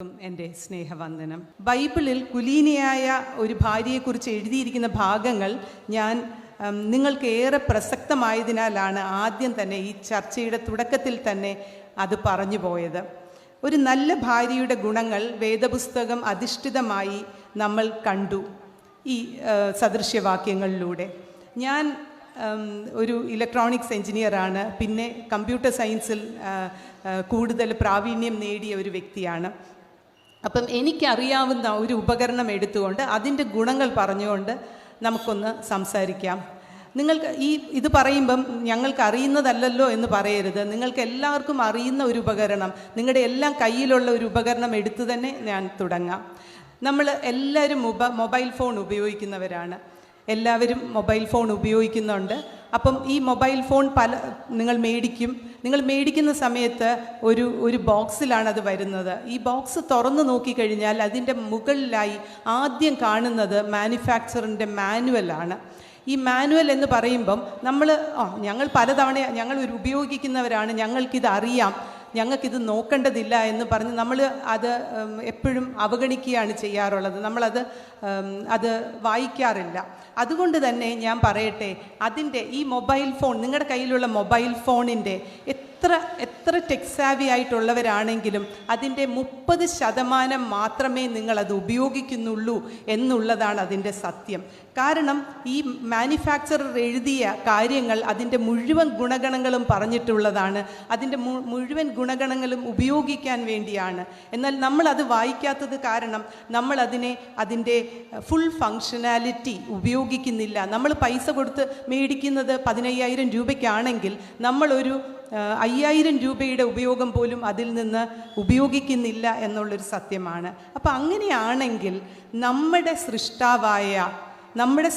എൻ്റെ സ്നേഹവന്ദനം. ബൈബിളിൽ കുലീനയായ ഒരു ഭാര്യയെക്കുറിച്ച് എഴുതിയിരിക്കുന്ന ഭാഗങ്ങൾ ഞാൻ നിങ്ങൾക്ക് ഏറെ പ്രസക്തമായതിനാലാണ് ആദ്യം തന്നെ ഈ ചർച്ചയുടെ തുടക്കത്തിൽ തന്നെ അത് പറഞ്ഞു പോയത്. ഒരു നല്ല ഭാര്യയുടെ ഗുണങ്ങൾ വേദപുസ്തകം അധിഷ്ഠിതമായി നമ്മൾ കണ്ടു ഈ സദൃശ്യവാക്യങ്ങളിലൂടെ. ഞാൻ ഒരു ഇലക്ട്രോണിക്സ് എഞ്ചിനീയറാണ്, പിന്നെ കമ്പ്യൂട്ടർ സയൻസിൽ കൂടുതൽ പ്രാവീണ്യം നേടിയ ഒരു വ്യക്തിയാണ്. അപ്പം എനിക്കറിയാവുന്ന ഒരു ഉപകരണം എടുത്തുകൊണ്ട് അതിൻ്റെ ഗുണങ്ങൾ പറഞ്ഞുകൊണ്ട് നമുക്കൊന്ന് സംസാരിക്കാം. നിങ്ങൾക്ക് ഇത് പറയുമ്പം ഞങ്ങൾക്ക് അറിയുന്നതല്ലല്ലോ എന്ന് പറയരുത്. നിങ്ങൾക്ക് എല്ലാവർക്കും അറിയുന്ന ഒരു ഉപകരണം, നിങ്ങളുടെ എല്ലാം കയ്യിലുള്ള ഒരു ഉപകരണം എടുത്തു തന്നെ ഞാൻ തുടങ്ങാം. നമ്മൾ എല്ലാവരും മൊബൈൽ ഫോൺ ഉപയോഗിക്കുന്നവരാണ്. എല്ലാവരും മൊബൈൽ ഫോൺ ഉപയോഗിക്കുന്നുണ്ട്. അപ്പം ഈ മൊബൈൽ ഫോൺ നിങ്ങൾ മേടിക്കുന്ന സമയത്ത് ഒരു ബോക്സിലാണ് അത് വരുന്നത്. ഈ ബോക്സ് തുറന്നു നോക്കിക്കഴിഞ്ഞാൽ അതിൻ്റെ മുകളിലായി ആദ്യം കാണുന്നത് മാനുഫാക്ചറിൻ്റെ മാനുവലാണ്. ഈ മാനുവൽ എന്ന് പറയുമ്പം ഞങ്ങൾ പലതവണ ഞങ്ങൾ ഉപയോഗിക്കുന്നവരാണ്, ഞങ്ങൾക്കിത് അറിയാം, ഞങ്ങൾക്കിത് നോക്കേണ്ടതില്ല എന്ന് പറഞ്ഞ് നമ്മൾ അത് എപ്പോഴും അവഗണിക്കുകയാണ് ചെയ്യാറുള്ളത്. അത് വായിക്കാറില്ല. അതുകൊണ്ട് തന്നെ ഞാൻ പറയട്ടെ, ഈ മൊബൈൽ ഫോൺ, നിങ്ങളുടെ കയ്യിലുള്ള മൊബൈൽ ഫോണിൻ്റെ എത്ര ടെക് സാവി ആയിട്ടുള്ളവരാണെങ്കിലും അതിൻ്റെ 30% മാത്രമേ നിങ്ങളത് ഉപയോഗിക്കുന്നുള്ളൂ എന്നുള്ളതാണ് അതിൻ്റെ സത്യം. കാരണം ഈ മാനുഫാക്ചറർ എഴുതിയ കാര്യങ്ങൾ അതിൻ്റെ മുഴുവൻ ഗുണഗണങ്ങളും പറഞ്ഞിട്ടുള്ളതാണ്. അതിൻ്റെ മുഴുവൻ ഗുണഗണങ്ങളും ഉപയോഗിക്കാൻ വേണ്ടിയാണ്. എന്നാൽ നമ്മളത് വായിക്കാത്തത് കാരണം അതിൻ്റെ ഫുൾ ഫങ്ഷനാലിറ്റി ഉപയോഗിക്കുന്നില്ല. നമ്മൾ പൈസ കൊടുത്ത് മേടിക്കുന്നത് 15,000 രൂപയ്ക്കാണെങ്കിൽ നമ്മളൊരു 5,000 രൂപയുടെ ഉപയോഗം പോലും അതിൽ നിന്ന് ഉപയോഗിക്കുന്നില്ല എന്നുള്ളൊരു സത്യമാണ്. അപ്പം അങ്ങനെയാണെങ്കിൽ നമ്മുടെ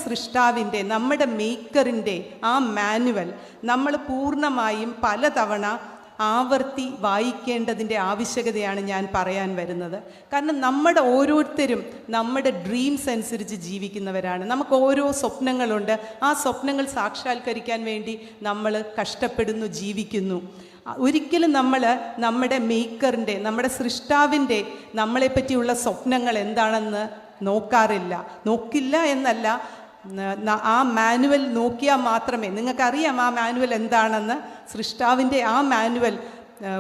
സൃഷ്ടാവിൻ്റെ, നമ്മുടെ മേക്കറിൻ്റെ ആ മാനുവൽ നമ്മൾ പൂർണ്ണമായും പലതവണ ആവർത്തി വായിക്കേണ്ടതിൻ്റെ ആവശ്യകതയാണ് ഞാൻ പറയാൻ വരുന്നത്. കാരണം നമ്മുടെ ഓരോരുത്തരും നമ്മുടെ ഡ്രീംസ് അനുസരിച്ച് ജീവിക്കുന്നവരാണ്. നമുക്ക് ഓരോ സ്വപ്നങ്ങളുണ്ട്. ആ സ്വപ്നങ്ങൾ സാക്ഷാത്കരിക്കാൻ വേണ്ടി നമ്മൾ കഷ്ടപ്പെടുന്നു, ജീവിക്കുന്നു. ഒരിക്കലും നമ്മുടെ മേക്കറിൻ്റെ, നമ്മുടെ സൃഷ്ടാവിൻ്റെ നമ്മളെപ്പറ്റിയുള്ള സ്വപ്നങ്ങൾ എന്താണെന്ന് നോക്കില്ല എന്നല്ല, ആ മാനുവൽ നോക്കിയാൽ മാത്രമേ, നിങ്ങൾക്കറിയാം ആ മാനുവൽ എന്താണെന്ന്. സൃഷ്ടാവിൻ്റെ ആ മാനുവൽ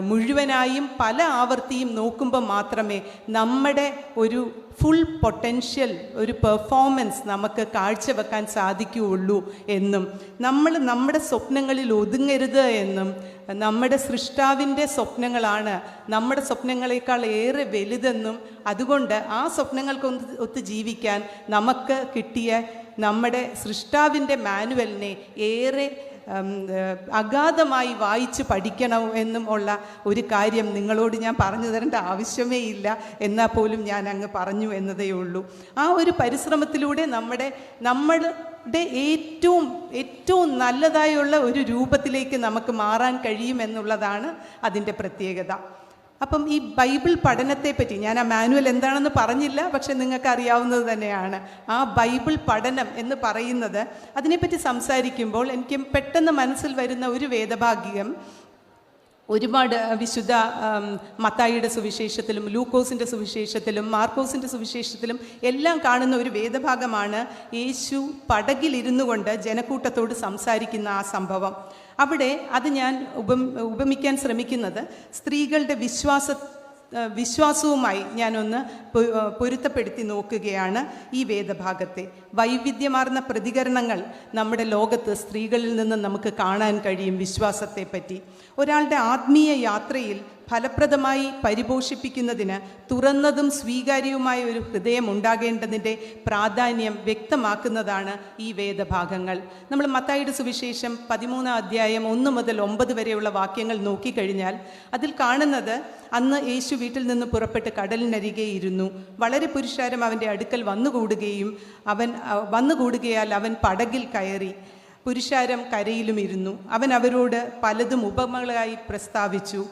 മുഴുവനായും പല ആവർത്തിയും നോക്കുമ്പോൾ മാത്രമേ നമ്മുടെ ഒരു ഫുൾ പൊട്ടൻഷ്യൽ, ഒരു പെർഫോമൻസ് നമുക്ക് കാഴ്ചവെക്കാൻ സാധിക്കുകയുള്ളൂ എന്നും, നമ്മുടെ സ്വപ്നങ്ങളിൽ ഒതുങ്ങരുത് എന്നും, നമ്മുടെ സൃഷ്ടാവിൻ്റെ സ്വപ്നങ്ങളാണ് നമ്മുടെ സ്വപ്നങ്ങളെക്കാൾ ഏറെ വലുതെന്നും, അതുകൊണ്ട് ആ സ്വപ്നങ്ങൾക്കൊത്ത് ജീവിക്കാൻ നമുക്ക് കിട്ടിയ നമ്മുടെ സൃഷ്ടാവിൻ്റെ മാനുവലിനെ ഏറെ അഗാധമായി വായിച്ച് പഠിക്കണം എന്നും ഉള്ള ഒരു കാര്യം നിങ്ങളോട് ഞാൻ പറഞ്ഞു തരേണ്ട ആവശ്യമേ ഇല്ല. എന്നാൽ പോലും ഞാൻ അങ്ങ് പറഞ്ഞു എന്നതേ ഉള്ളൂ. ആ ഒരു പരിശ്രമത്തിലൂടെ നമ്മുടെ ഏറ്റവും നല്ലതായുള്ള ഒരു രൂപത്തിലേക്ക് നമുക്ക് മാറാൻ കഴിയുമെന്നുള്ളതാണ് അതിൻ്റെ പ്രത്യേകത. അപ്പം ഈ ബൈബിൾ പഠനത്തെപ്പറ്റി ഞാൻ ആ മാനുവൽ എന്താണെന്ന് പറഞ്ഞില്ല, പക്ഷെ നിങ്ങൾക്ക് അറിയാവുന്നത് തന്നെയാണ്. ആ ബൈബിൾ പഠനം എന്ന് പറയുന്നത്, അതിനെപ്പറ്റി സംസാരിക്കുമ്പോൾ എനിക്ക് പെട്ടെന്ന് മനസ്സിൽ വരുന്ന ഒരു വേദഭാഗ്യം, ഒരുപാട് വിശുദ്ധ മത്തായിയുടെ സുവിശേഷത്തിലും ലൂക്കോസിൻ്റെ സുവിശേഷത്തിലും മാർക്കോസിൻ്റെ സുവിശേഷത്തിലും എല്ലാം കാണുന്ന ഒരു വേദഭാഗമാണ് യേശു പടകിലിരുന്നു കൊണ്ട് ജനക്കൂട്ടത്തോട് സംസാരിക്കുന്ന ആ സംഭവം. അവിടെ അത് ഞാൻ ഉപമിക്കാൻ ശ്രമിക്കുന്നത് സ്ത്രീകളുടെ വിശ്വാസവുമായി ഞാനൊന്ന് പൊരുത്തപ്പെടുത്തി നോക്കുകയാണ് ഈ വേദഭാഗത്തെ. വൈവിധ്യമാർന്ന പ്രതികരണങ്ങൾ നമ്മുടെ ലോകത്ത് സ്ത്രീകളിൽ നിന്ന് നമുക്ക് കാണാൻ കഴിയും വിശ്വാസത്തെപ്പറ്റി. ഒരാളുടെ ആത്മീയ യാത്രയിൽ ഫലപ്രദമായി പരിപോഷിപ്പിക്കുന്നതിന് തുറന്നതും സ്വീകാര്യവുമായ ഒരു ഹൃദയം ഉണ്ടാകേണ്ടതിൻ്റെ പ്രാധാന്യം വ്യക്തമാക്കുന്നതാണ് ഈ വേദഭാഗങ്ങൾ. നമ്മൾ മത്തായിയുടെ സുവിശേഷം 13-ാം അധ്യായം 1 മുതൽ 9 വരെയുള്ള വാക്യങ്ങൾ നോക്കിക്കഴിഞ്ഞാൽ അതിൽ കാണുന്നത്, അന്ന് യേശു വീട്ടിൽ നിന്ന് പുറപ്പെട്ട് കടലിനരികെ ഇരുന്നു. വളരെ പുരുഷാരം അവൻ്റെ അടുക്കൽ വന്നുകൂടുകയാൽ അവൻ പടകിൽ കയറി. പുരുഷാരം കരയിലും ഇരുന്നു. അവൻ അവരോട് പലതും ഉപമകളായി പ്രസ്താവിച്ചു.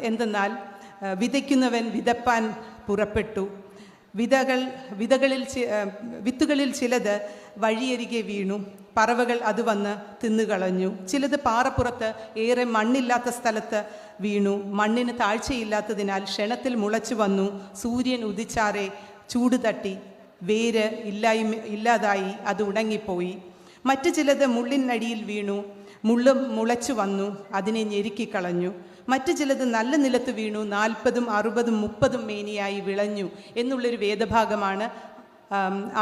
എന്തെന്നാൽ, വിതയ്ക്കുന്നവൻ വിതപ്പാൻ പുറപ്പെട്ടു. വിത്തുകളിൽ ചിലത് വഴിയരികെ വീണു, പറവകൾ അത് വന്ന് തിന്നുകളഞ്ഞു. ചിലത് പാറപ്പുറത്ത് ഏറെ മണ്ണില്ലാത്ത സ്ഥലത്ത് വീണു, മണ്ണിന് താഴ്ചയില്ലാത്തതിനാൽ ക്ഷണത്തിൽ മുളച്ചു വന്നു. സൂര്യൻ ഉദിച്ചാറെ ചൂട് തട്ടി വേര് ഇല്ലാതായി അത് ഉണങ്ങിപ്പോയി. മറ്റു ചിലത് മുള്ളിനടിയിൽ വീണു, മുള്ള് മുളച്ചു വന്നു, അതിനെ ഞെരുക്കിക്കളഞ്ഞു. മറ്റു ചിലത് നല്ല നിലത്ത് വീണു, 40, 60, 30 മേനിയായി വിളഞ്ഞു എന്നുള്ളൊരു വേദഭാഗമാണ്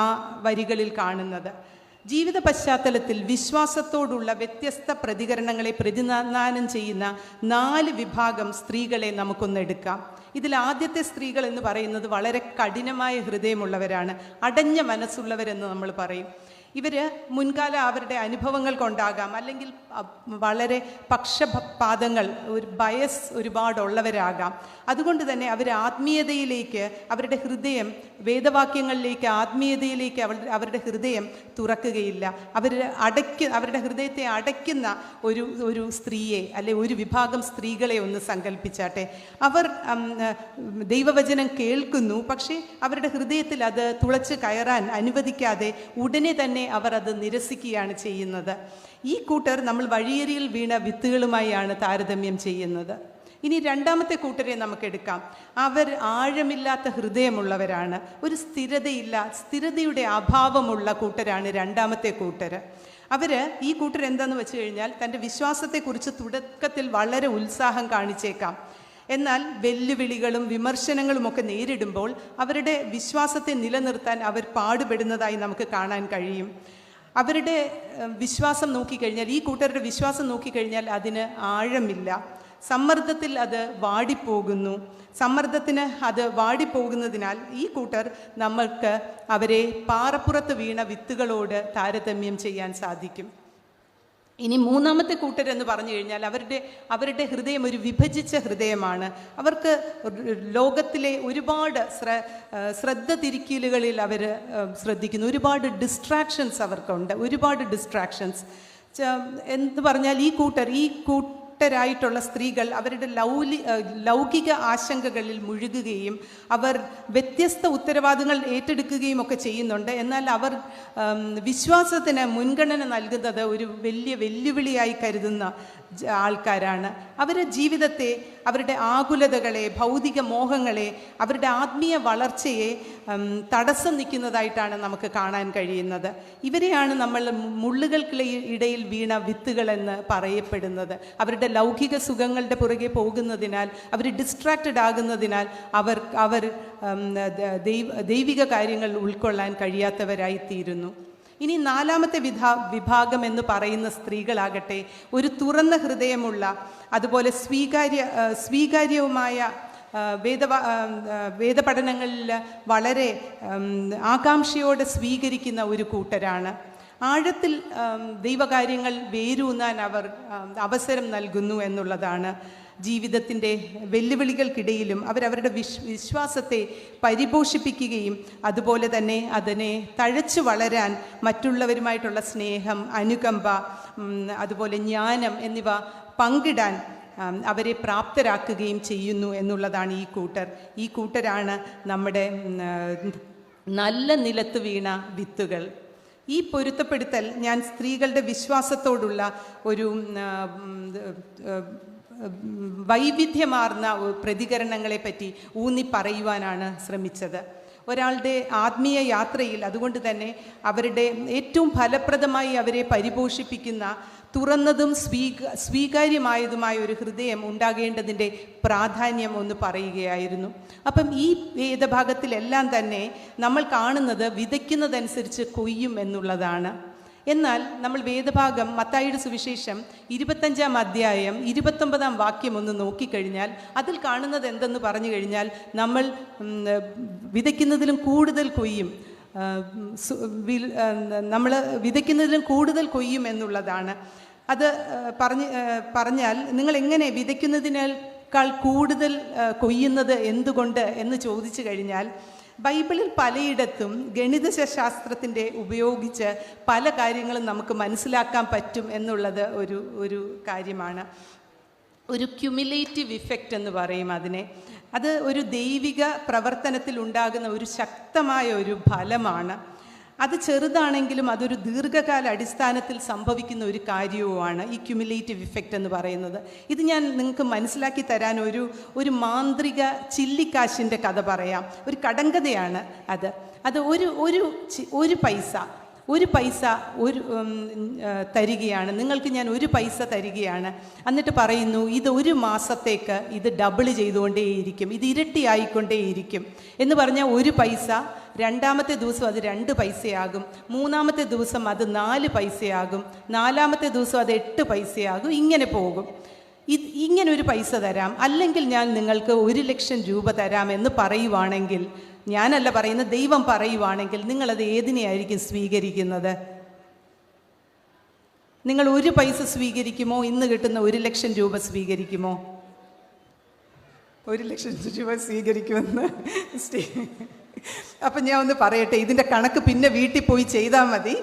ആ വരികളിൽ കാണുന്നത്. ജീവിത പശ്ചാത്തലത്തിൽ വിശ്വാസത്തോടുള്ള വ്യത്യസ്ത പ്രതികരണങ്ങളെ പ്രതിനിധാനം ചെയ്യുന്ന 4 വിഭാഗം സ്ത്രീകളെ നമുക്കൊന്നെടുക്കാം. ഇതിൽ ആദ്യത്തെ സ്ത്രീകൾ എന്ന് പറയുന്നത് വളരെ കഠിനമായ ഹൃദയമുള്ളവരാണ്, അടഞ്ഞ മനസ്സുള്ളവരെന്ന് നമ്മൾ പറയും. ഇവർ മുൻകാല അവരുടെ അനുഭവങ്ങൾ കൊണ്ടാകാം, അല്ലെങ്കിൽ വളരെ പക്ഷപാതങ്ങൾ, ഒരു ബയസ് ഒരുപാടുള്ളവരാകാം. അതുകൊണ്ട് തന്നെ അവർ ആത്മീയതയിലേക്ക്, അവരുടെ ഹൃദയം വേദവാക്യങ്ങളിലേക്ക്, ആത്മീയതയിലേക്ക് അവരുടെ ഹൃദയം തുറക്കുകയില്ല. അവരുടെ ഹൃദയത്തെ അടയ്ക്കുന്ന ഒരു സ്ത്രീയെ, അല്ലെ ഒരു വിഭാഗം സ്ത്രീകളെ ഒന്ന് സങ്കല്പിച്ചാട്ടെ. അവർ ദൈവവചനം കേൾക്കുന്നു, പക്ഷേ അവരുടെ ഹൃദയത്തിൽ അത് തുളച്ച് കയറാൻ അനുവദിക്കാതെ ഉടനെ തന്നെ അവർ അത് നിരസിക്കുകയാണ് ചെയ്യുന്നത്. ഈ കൂട്ടർ നമ്മൾ വഴിയരിയിൽ വീണ വിത്തുകളുമായാണ് താരതമ്യം ചെയ്യുന്നത്. ഇനി രണ്ടാമത്തെ കൂട്ടരെ നമുക്കെടുക്കാം. അവർ ആഴമില്ലാത്ത ഹൃദയമുള്ളവരാണ്, ഒരു സ്ഥിരതയുടെ അഭാവമുള്ള കൂട്ടരാണ് രണ്ടാമത്തെ കൂട്ടർ. ഈ കൂട്ടർ എന്താണെന്ന് വെച്ച് കഴിഞ്ഞാൽ, തൻ്റെ വിശ്വാസത്തെക്കുറിച്ച് തുടക്കത്തിൽ വളരെ ഉത്സാഹം കാണിച്ചേക്കാം, എന്നാൽ വെല്ലുവിളികളും വിമർശനങ്ങളുമൊക്കെ നേരിടുമ്പോൾ അവരുടെ വിശ്വാസത്തെ നിലനിർത്താൻ അവർ പാടുപെടുന്നതായി നമുക്ക് കാണാൻ കഴിയും. അവരുടെ വിശ്വാസം നോക്കിക്കഴിഞ്ഞാൽ, ഈ കൂട്ടരുടെ വിശ്വാസം നോക്കിക്കഴിഞ്ഞാൽ അതിന് ആഴമില്ല. സമ്മർദ്ദത്തിൽ അത് വാടിപ്പോകുന്നു. സമ്മർദ്ദത്തിന് അത് വാടിപ്പോകുന്നതിനാൽ ഈ കൂട്ടർ നമ്മൾക്ക് അവരെ പാറപ്പുറത്ത് വീണ വിത്തുകളോട് താരതമ്യം ചെയ്യാൻ സാധിക്കും. ഇനി മൂന്നാമത്തെ കൂട്ടരെന്ന് പറഞ്ഞു കഴിഞ്ഞാൽ, അവരുടെ ഹൃദയം ഒരു വിഭജിച്ച ഹൃദയമാണ്. അവർക്ക് ലോകത്തിലെ ഒരുപാട് ശ്രദ്ധ തിരിക്കലുകളിൽ അവർ ശ്രദ്ധിക്കുന്നു. ഒരുപാട് ഡിസ്ട്രാക്ഷൻസ് അവർക്കുണ്ട്, ഒരുപാട് ഡിസ്ട്രാക്ഷൻസ് എന്ന് പറഞ്ഞാൽ ഈ കൂട്ടരായിട്ടുള്ള സ്ത്രീകൾ അവരുടെ ലൗകിക ആശങ്കകളിൽ മുഴുകുകയും അവർ വ്യത്യസ്ത ഉത്തരവാദിത്തങ്ങൾ ഏറ്റെടുക്കുകയും ഒക്കെ ചെയ്യുന്നുണ്ട്. എന്നാൽ അവർ വിശ്വാസത്തിന് മുൻഗണന നൽകുന്നത് ഒരു വലിയ വെല്ലുവിളിയായി കരുതുന്ന ആൾക്കാരാണ്. അവരുടെ ജീവിതത്തെ, അവരുടെ ആകുലതകളെ, ഭൗതിക മോഹങ്ങളെ, അവരുടെ ആത്മീയ വളർച്ചയെ തടസ്സം നിൽക്കുന്നതായിട്ടാണ് നമുക്ക് കാണാൻ കഴിയുന്നത്. ഇവരെയാണ് നമ്മൾ മുള്ളുകൾക്കിടയിൽ വീണ വിത്തുകളെന്ന് പറയപ്പെടുന്നത്. അവരുടെ ലൗകിക സുഖങ്ങളുടെ പുറകെ പോകുന്നതിനാൽ, അവർ ഡിസ്ട്രാക്റ്റഡ് ആകുന്നതിനാൽ അവർ ദൈവിക കാര്യങ്ങൾ ഉൾക്കൊള്ളാൻ കഴിയാത്തവരായി തീരുന്നു. ഇനി നാലാമത്തെ വിഭാഗം എന്ന് പറയുന്ന സ്ത്രീകളാകട്ടെ, ഒരു തുറന്ന ഹൃദയമുള്ള, അതുപോലെ സ്വീകാര്യവുമായ വേദപഠനങ്ങളിൽ വളരെ ആകാംക്ഷയോടെ സ്വീകരിക്കുന്ന ഒരു കൂട്ടരാണ്. ആഴത്തിൽ ദൈവകാര്യങ്ങൾ വേരൂന്നാൻ അവർ അവസരം നൽകുന്നു എന്നുള്ളതാണ്. ജീവിതത്തിൻ്റെ വെല്ലുവിളികൾക്കിടയിലും അവരവരുടെ വിശ്വാസത്തെ പരിപോഷിപ്പിക്കുകയും അതുപോലെ തന്നെ അതിനെ തഴച്ചു വളരാൻ മറ്റുള്ളവരുമായിട്ടുള്ള സ്നേഹം, അനുകമ്പ, അതുപോലെ ജ്ഞാനം എന്നിവ പങ്കിടാൻ അവരെ പ്രാപ്തരാക്കുകയും ചെയ്യുന്നു എന്നുള്ളതാണ് ഈ കൂട്ടരാണ് നമ്മുടെ നല്ല നിലത്ത് വീണ വിത്തുകൾ. ഈ പൊരുത്തപ്പെടുത്തൽ ഞാൻ സ്ത്രീകളുടെ വിശ്വാസത്തോടുള്ള ഒരു വൈവിധ്യമാർന്ന പ്രതികരണങ്ങളെ പറ്റി ഊന്നി പറയുവാനാണ് ശ്രമിച്ചത്. ഒരാളുടെ ആത്മീയ യാത്രയിൽ അതുകൊണ്ട് തന്നെ അവരുടെ ഏറ്റവും ഫലപ്രദമായി അവരെ പരിപോഷിപ്പിക്കുന്ന തുറന്നതും സ്വീകാര്യമായതുമായ ഒരു ഹൃദയം ഉണ്ടാകേണ്ടതിൻ്റെ പ്രാധാന്യം ഒന്ന് പറയുകയായിരുന്നു. അപ്പം ഈ വേദഭാഗത്തിലെല്ലാം തന്നെ നമ്മൾ കാണുന്നത് വിതയ്ക്കുന്നതനുസരിച്ച് കൊയ്യും എന്നുള്ളതാണ്. എന്നാൽ നമ്മൾ വേദഭാഗം മത്തായിയുടെ സുവിശേഷം 25-ാം അധ്യായം 29-ാം വാക്യം ഒന്ന് നോക്കിക്കഴിഞ്ഞാൽ അതിൽ കാണുന്നത് എന്തെന്ന് പറഞ്ഞു കഴിഞ്ഞാൽ, നമ്മൾ വിതയ്ക്കുന്നതിലും കൂടുതൽ കൊയ്യും, നമ്മൾ വിതയ്ക്കുന്നതിലും കൂടുതൽ കൊയ്യും എന്നുള്ളതാണ്. അത് പറഞ്ഞാൽ നിങ്ങൾ എങ്ങനെ വിതയ്ക്കുന്നതിനേക്കാൾ കൂടുതൽ കൊയ്യുന്നത് എന്തുകൊണ്ട് എന്ന് ചോദിച്ചു കഴിഞ്ഞാൽ, ബൈബിളിൽ പലയിടത്തും ഗണിതശാസ്ത്രത്തിൻ്റെ ഉപയോഗിച്ച് പല കാര്യങ്ങളും നമുക്ക് മനസ്സിലാക്കാൻ പറ്റും എന്നുള്ളത് ഒരു കാര്യമാണ്. ഒരു ക്യുമുലേറ്റീവ് ഇഫക്റ്റ് എന്ന് പറയും അതിനെ. അത് ഒരു ദൈവിക പ്രവർത്തനത്തിൽ ഉണ്ടാകുന്ന ഒരു ശക്തമായ ഒരു ഫലമാണ്. അത് ചെറുതാണെങ്കിലും അതൊരു ദീർഘകാല അടിസ്ഥാനത്തിൽ സംഭവിക്കുന്ന ഒരു കാര്യവുമാണ് ഈ ക്യുമുലേറ്റീവ് ഇഫക്റ്റ് എന്ന് പറയുന്നത്. ഇത് ഞാൻ നിങ്ങൾക്ക് മനസ്സിലാക്കി തരാൻ ഒരു മാന്ത്രിക ചില്ലിക്കാശിൻ്റെ കഥ പറയാം. ഒരു കടങ്കഥയാണ് അത്. ഒരു പൈസ തരികയാണ്, നിങ്ങൾക്ക് ഞാൻ ഒരു പൈസ തരികയാണ്. എന്നിട്ട് പറയുന്നു, ഇത് ഒരു മാസത്തേക്ക് ഇത് ഡബിൾ ചെയ്തുകൊണ്ടേയിരിക്കും, ഇത് ഇരട്ടിയായിക്കൊണ്ടേയിരിക്കും എന്ന് പറഞ്ഞാൽ ഒരു പൈസ രണ്ടാമത്തെ ദിവസം അത് 2 പൈസയാകും, മൂന്നാമത്തെ ദിവസം അത് 4 പൈസയാകും, നാലാമത്തെ ദിവസം അത് 8 പൈസയാകും, ഇങ്ങനെ പോകും. ഇങ്ങനെ ഒരു പൈസ തരാം, അല്ലെങ്കിൽ ഞാൻ നിങ്ങൾക്ക് 1,00,000 രൂപ തരാം എന്ന് പറയുവാണെങ്കിൽ, ഞാനല്ല പറയുന്നത്, ദൈവം പറയുവാണെങ്കിൽ നിങ്ങളത് ഏതിനെയായിരിക്കും സ്വീകരിക്കുന്നത്? നിങ്ങൾ 1 പൈസ സ്വീകരിക്കുമോ? ഇന്ന് കിട്ടുന്ന 1,00,000 രൂപ സ്വീകരിക്കുമോ? 1,00,000 രൂപ സ്വീകരിക്കുമെന്ന് അപ്പം ഞാൻ ഒന്ന് പറയട്ടെ, ഇതിൻ്റെ കണക്ക് പിന്നെ വീട്ടിൽ പോയി ചെയ്താൽ മതി.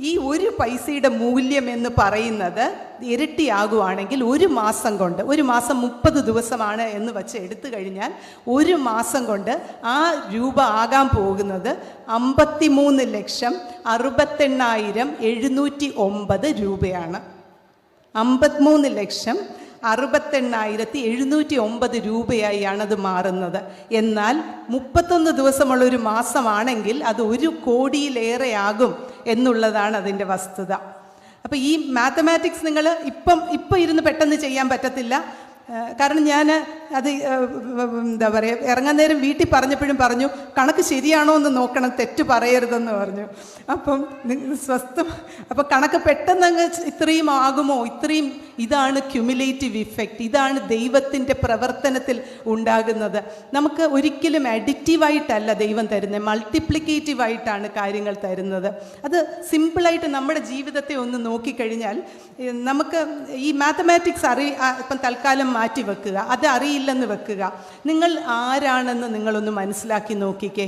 ഈ 1 പൈസയുടെ മൂല്യം എന്ന് പറയുന്നത് ഇരട്ടിയാകുവാണെങ്കിൽ ഒരു മാസം കൊണ്ട്, ഒരു മാസം 30 ദിവസമാണ് എന്ന് വെച്ച് എടുത്തു കഴിഞ്ഞാൽ ഒരു മാസം കൊണ്ട് ആ രൂപ ആകാൻ പോകുന്നത് 53,68,709 രൂപയാണ്. 53,68,709 രൂപയായാണ് അത് മാറുന്നത്. എന്നാൽ 31 ദിവസമുള്ളൊരു മാസമാണെങ്കിൽ അത് 1 കോടിയിലേറെയാകും എന്നുള്ളതാണ് അതിൻ്റെ വസ്തുത. അപ്പോൾ ഈ മാത്തമാറ്റിക്സ് നിങ്ങൾ ഇപ്പം ഇരുന്ന് പെട്ടെന്ന് ചെയ്യാൻ പറ്റത്തില്ല. കാരണം ഞാൻ അത് എന്താ പറയുക, ഇറങ്ങാൻ നേരം വീട്ടിൽ പറഞ്ഞപ്പോഴും പറഞ്ഞു, കണക്ക് ശരിയാണോ എന്ന് നോക്കണം, തെറ്റ് പറയരുതെന്ന് പറഞ്ഞു. അപ്പം അപ്പം കണക്ക് പെട്ടെന്ന് അങ്ങ് ഇത്രയും ആകുമോ? ഇതാണ് ക്യുമുലേറ്റീവ് ഇഫക്റ്റ്. ഇതാണ് ദൈവത്തിൻ്റെ പ്രവർത്തനത്തിൽ ഉണ്ടാകുന്നത്. നമുക്ക് ഒരിക്കലും അഡിറ്റീവായിട്ടല്ല ദൈവം തരുന്നത്, മൾട്ടിപ്ലിക്കേറ്റീവായിട്ടാണ് കാര്യങ്ങൾ തരുന്നത്. അത് സിമ്പിളായിട്ട് നമ്മുടെ ജീവിതത്തെ ഒന്ന് നോക്കിക്കഴിഞ്ഞാൽ നമുക്ക് ഈ മാത്തമാറ്റിക്സ് ഇപ്പം തൽക്കാലം മാറ്റി വെക്കുക, അത് അറിയില്ലെന്ന് വെക്കുക. നിങ്ങൾ ആരാണെന്ന് നിങ്ങളൊന്ന് മനസ്സിലാക്കി നോക്കിക്കേ.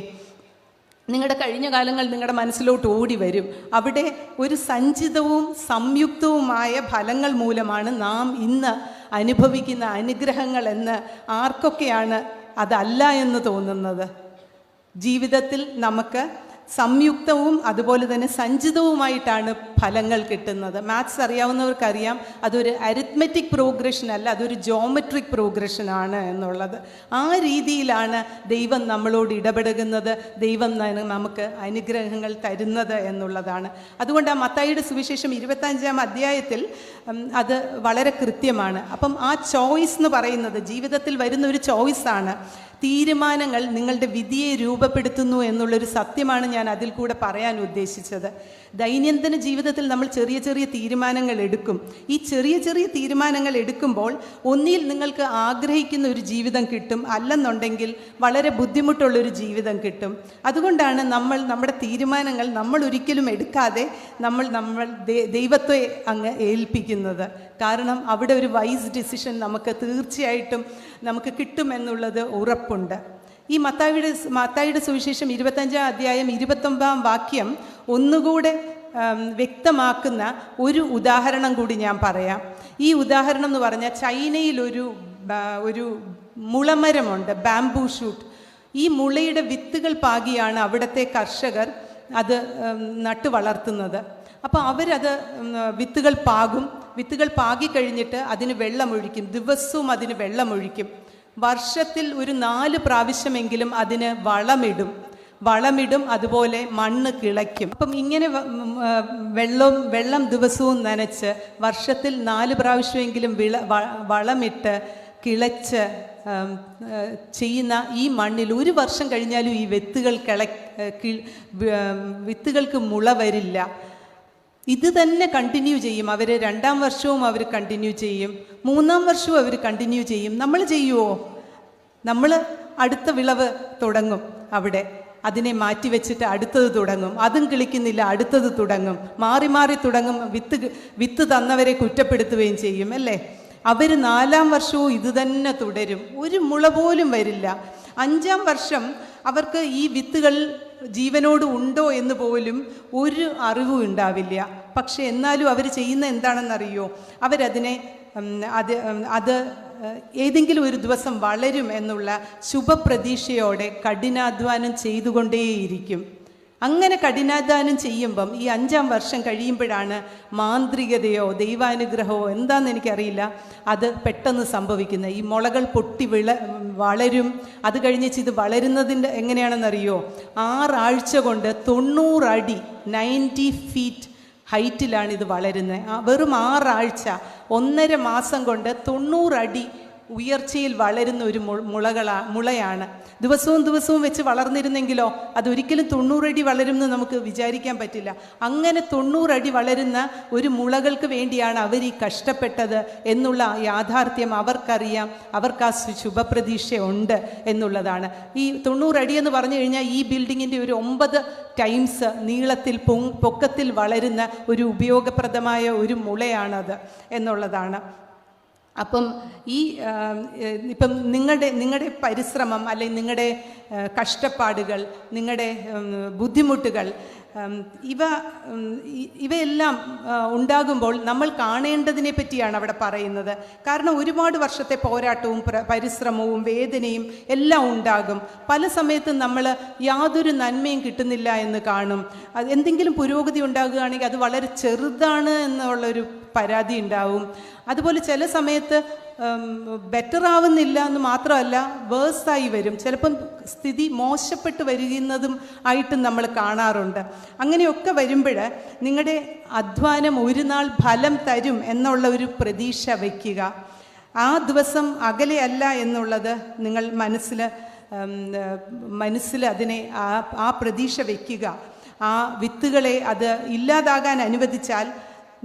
നിങ്ങളുടെ കഴിഞ്ഞ കാലങ്ങൾ നിങ്ങളുടെ മനസ്സിലോട്ട് ഓടി വരും. അവിടെ ഒരു സഞ്ചിതവും സംയുക്തവുമായ ഫലങ്ങൾ മൂലമാണ് നാം ഇന്ന് അനുഭവിക്കുന്ന അനുഗ്രഹങ്ങൾ എന്ന് ആർക്കൊക്കെയാണ് അതല്ല എന്ന് തോന്നുന്നത്? ജീവിതത്തിൽ നമുക്ക് സംയുക്തവും അതുപോലെ തന്നെ സഞ്ചിതവുമായിട്ടാണ് ഫലങ്ങൾ കിട്ടുന്നത്. മാത്സ് അറിയാവുന്നവർക്കറിയാം, അതൊരു അരിത്മെറ്റിക് പ്രോഗ്രഷൻ അല്ല, അതൊരു ജോമെട്രിക് പ്രോഗ്രഷനാണ് എന്നുള്ളത്. ആ രീതിയിലാണ് ദൈവം നമ്മളോട് ഇടപെടുന്നത്, ദൈവം നമുക്ക് അനുഗ്രഹങ്ങൾ തരുന്നത് എന്നുള്ളതാണ്. അതുകൊണ്ട് ആ മത്തായിയുടെ സുവിശേഷം 25-ാം അധ്യായത്തിൽ അത് വളരെ കൃത്യമാണ്. അപ്പം ആ ചോയ്സ് എന്ന് പറയുന്നത് ജീവിതത്തിൽ വരുന്ന ഒരു ചോയ്സാണ്. തീരുമാനങ്ങൾ നിങ്ങളുടെ വിധിയെ രൂപപ്പെടുത്തുന്നു എന്നുള്ളൊരു സത്യമാണ് ഞാൻ അതിൽ കൂടെ പറയാൻ ഉദ്ദേശിച്ചത്. ദൈനംദിന ജീവിതത്തിൽ നമ്മൾ ചെറിയ ചെറിയ തീരുമാനങ്ങൾ എടുക്കും. ഈ ചെറിയ ചെറിയ തീരുമാനങ്ങൾ എടുക്കുമ്പോൾ ഒന്നിൽ നിങ്ങൾക്ക് ആഗ്രഹിക്കുന്ന ഒരു ജീവിതം കിട്ടും, അല്ലെന്നുണ്ടെങ്കിൽ വളരെ ബുദ്ധിമുട്ടുള്ളൊരു ജീവിതം കിട്ടും. അതുകൊണ്ടാണ് നമ്മുടെ തീരുമാനങ്ങൾ നമ്മൾ ഒരിക്കലും എടുക്കാതെ നമ്മൾ ദൈവത്തെ അങ്ങ് ഏൽപ്പിക്കുന്നത്. കാരണം അവിടെ ഒരു വൈസ് ഡിസിഷൻ നമുക്ക് തീർച്ചയായിട്ടും നമുക്ക് കിട്ടുമെന്നുള്ളത് ഉറപ്പുണ്ട്. ഈ മത്തായിയുടെ സുവിശേഷം 25-ാം അധ്യായം 29-ാം വാക്യം ഒന്നുകൂടെ വ്യക്തമാക്കുന്ന ഒരു ഉദാഹരണം കൂടി ഞാൻ പറയാം. ഈ ഉദാഹരണം എന്ന് പറഞ്ഞാൽ, ചൈനയിൽ ഒരു മുളമരമുണ്ട്, ബാംബൂ ഷൂട്ട്. ഈ മുളയുടെ വിത്തുകൾ പാകിയാണ് അവിടുത്തെ കർഷകർ അത് നട്ടു വളർത്തുന്നത്. അപ്പോൾ അവരത് വിത്തുകൾ പാകിക്കഴിഞ്ഞിട്ട് അതിന് വെള്ളമൊഴിക്കും, ദിവസവും അതിന് വെള്ളമൊഴിക്കും. വർഷത്തിൽ ഒരു 4 പ്രാവശ്യമെങ്കിലും അതിന് വളമിടും, അതുപോലെ മണ്ണ് കിളയ്ക്കും. അപ്പം ഇങ്ങനെ വെള്ളം ദിവസവും നനച്ച് വർഷത്തിൽ 4 പ്രാവശ്യമെങ്കിലും വളമിട്ട് കിളച്ച് ചെയ്യുന്ന ഈ മണ്ണിൽ ഒരു വർഷം കഴിഞ്ഞാലും ഈ വിത്തുകൾക്ക് മുള വരില്ല. ഇത് തന്നെ കണ്ടിന്യൂ ചെയ്യും. അവർ 2-ാം വർഷവും അവർ കണ്ടിന്യൂ ചെയ്യും, 3-ാം വർഷവും അവർ കണ്ടിന്യൂ ചെയ്യും. നമ്മൾ ചെയ്യുമോ? നമ്മൾ അടുത്ത വിളവ് തുടങ്ങും, അവിടെ അതിനെ മാറ്റിവെച്ചിട്ട് അടുത്തത് തുടങ്ങും. അതും കിളിക്കുന്നില്ല, അടുത്തത് തുടങ്ങും, മാറി മാറി തുടങ്ങും. വിത്ത് തന്നവരെ കുറ്റപ്പെടുത്തുകയും ചെയ്യും, അല്ലേ? അവർ 4-ാം വർഷവും ഇത് തന്നെ തുടരും, ഒരു മുള പോലും വരില്ല. 5-ാം വർഷം അവർക്ക് ഈ വിത്തുകൾ ജീവനോട് ഉണ്ടോ എന്ന് പോലും ഒരു അറിവും ഉണ്ടാവില്ല. പക്ഷെ എന്നാലും അവർ ചെയ്യുന്ന എന്താണെന്നറിയോ? അവരതിനെ അത് ഏതെങ്കിലും ഒരു ദിവസം വളരും എന്നുള്ള ശുഭപ്രതീക്ഷയോടെ കഠിനാധ്വാനം ചെയ്തുകൊണ്ടേയിരിക്കും. അങ്ങനെ കഠിനാധ്വാനം ചെയ്യുമ്പം ഈ 5-ാം വർഷം കഴിയുമ്പോഴാണ് മാന്ത്രികതയോ ദൈവാനുഗ്രഹമോ എന്താണെന്ന് എനിക്കറിയില്ല, അത് പെട്ടെന്ന് സംഭവിക്കുന്നത്. ഈ മുളകൾ പൊട്ടി വളരും. അത് കഴിഞ്ഞിട്ട് ഇത് വളരുന്നതിൻ്റെ എങ്ങനെയാണെന്നറിയോ, 6 ആഴ്ച കൊണ്ട് 90 അടി 90 ഫീറ്റ് ഹൈറ്റിലാണ് ഇത് വളരുന്നത്. വെറും 6 ആഴ്ച 1.5 മാസം കൊണ്ട് 90 അടി ഉയർച്ചയിൽ വളരുന്ന ഒരു മുളയാണ്. ദിവസവും വെച്ച് വളർന്നിരുന്നെങ്കിലോ അതൊരിക്കലും 90 അടി വളരുമെന്ന് നമുക്ക് വിചാരിക്കാൻ പറ്റില്ല. അങ്ങനെ 90 അടി വളരുന്ന ഒരു മുളകൾക്ക് വേണ്ടിയാണ് അവർ ഈ കഷ്ടപ്പെട്ടത് എന്നുള്ള യാഥാർത്ഥ്യം അവർക്കറിയാം. അവർക്ക് ആ ശുഭപ്രതീക്ഷ ഉണ്ട് എന്നുള്ളതാണ്. ഈ 90 അടി എന്ന് പറഞ്ഞു കഴിഞ്ഞാൽ ഈ ബിൽഡിങ്ങിൻ്റെ ഒരു 9 ടൈംസ് നീളത്തിൽ പൊക്കത്തിൽ വളരുന്ന ഒരു ഉപയോഗപ്രദമായ ഒരു മുളയാണത് എന്നുള്ളതാണ്. അപ്പം ഇപ്പം നിങ്ങളുടെ പരിശ്രമം അല്ലെങ്കിൽ നിങ്ങളുടെ കഷ്ടപ്പാടുകൾ, നിങ്ങളുടെ ബുദ്ധിമുട്ടുകൾ, ഇവയെല്ലാം ഉണ്ടാകുമ്പോൾ നമ്മൾ കാണേണ്ടതിനെ പറ്റിയാണ് അവിടെ പറയുന്നത്. കാരണം ഒരുപാട് വർഷത്തെ പോരാട്ടവും പരിശ്രമവും വേദനയും എല്ലാം ഉണ്ടാകും. പല സമയത്തും നമ്മൾ യാതൊരു നന്മയും കിട്ടുന്നില്ല എന്ന് കാണും. എന്തെങ്കിലും പുരോഗതി ഉണ്ടാകുകയാണെങ്കിൽ അത് വളരെ ചെറുതാണ് എന്നുള്ളൊരു പരാതി ഉണ്ടാവും. അതുപോലെ ചില സമയത്ത് ബെറ്റർ ആവുന്നില്ല എന്ന് മാത്രമല്ല, വേഴ്സായി വരും. ചിലപ്പം സ്ഥിതി മോശപ്പെട്ട് വരുന്നതും ആയിട്ടും നമ്മൾ കാണാറുണ്ട്. അങ്ങനെയൊക്കെ വരുമ്പോൾ നിങ്ങളുടെ അധ്വാനം ഒരു നാൾ ഫലം തരും എന്നുള്ള ഒരു പ്രതീക്ഷ വയ്ക്കുക. ആ ദിവസം അകലെയല്ല എന്നുള്ളത് നിങ്ങൾ മനസ്സിൽ അതിനെ ആ പ്രതീക്ഷ വയ്ക്കുക. ആ വിത്തുകളെ അത് ഇല്ലാതാകാൻ അനുവദിച്ചാൽ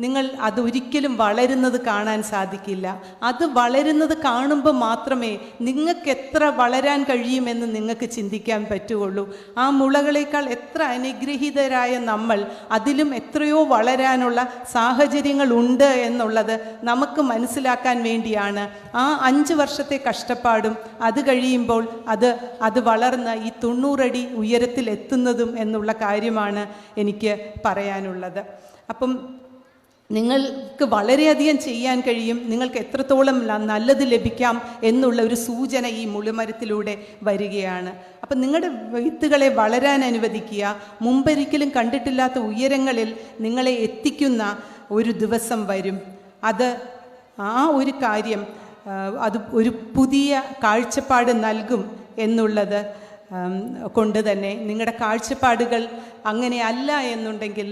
നിങ്ങൾ അതൊരിക്കലും വളരുന്നത് കാണാൻ സാധിക്കില്ല. അത് വളരുന്നത് കാണുമ്പോൾ മാത്രമേ നിങ്ങൾക്ക് എത്ര വളരാൻ കഴിയുമെന്ന് നിങ്ങൾക്ക് ചിന്തിക്കാൻ പറ്റുകയുള്ളൂ. ആ മുളകളേക്കാൾ എത്ര അനുഗ്രഹീതരായ നമ്മൾ, അതിലും എത്രയോ വളരാനുള്ള സാഹചര്യങ്ങളുണ്ട് എന്നുള്ളത് നമുക്ക് മനസ്സിലാക്കാൻ വേണ്ടിയാണ് ആ 5 വർഷത്തെ കഷ്ടപ്പാടും അത് കഴിയുമ്പോൾ അത് വളർന്ന് ഈ 90 അടി ഉയരത്തിൽ എത്തുന്നതും എന്നുള്ള കാര്യമാണ് എനിക്ക് പറയാനുള്ളത്. അപ്പം നിങ്ങൾക്ക് വളരെയധികം ചെയ്യാൻ കഴിയും. നിങ്ങൾക്ക് എത്രത്തോളം നല്ലത് ലഭിക്കാം എന്നുള്ള ഒരു സൂചന ഈ മുളുമരത്തിലൂടെ വരികയാണ്. അപ്പം നിങ്ങളുടെ വിത്തുകളെ വളരാൻ അനുവദിക്കുക. മുമ്പൊരിക്കലും കണ്ടിട്ടില്ലാത്ത ഉയരങ്ങളിൽ നിങ്ങളെ എത്തിക്കുന്ന ഒരു ദിവസം വരും. ആ ഒരു കാര്യം അത് ഒരു പുതിയ കാഴ്ചപ്പാട് നൽകും എന്നുള്ളത് കൊണ്ട് തന്നെ നിങ്ങളുടെ കാഴ്ചപ്പാടുകൾ അങ്ങനെയല്ല എന്നുണ്ടെങ്കിൽ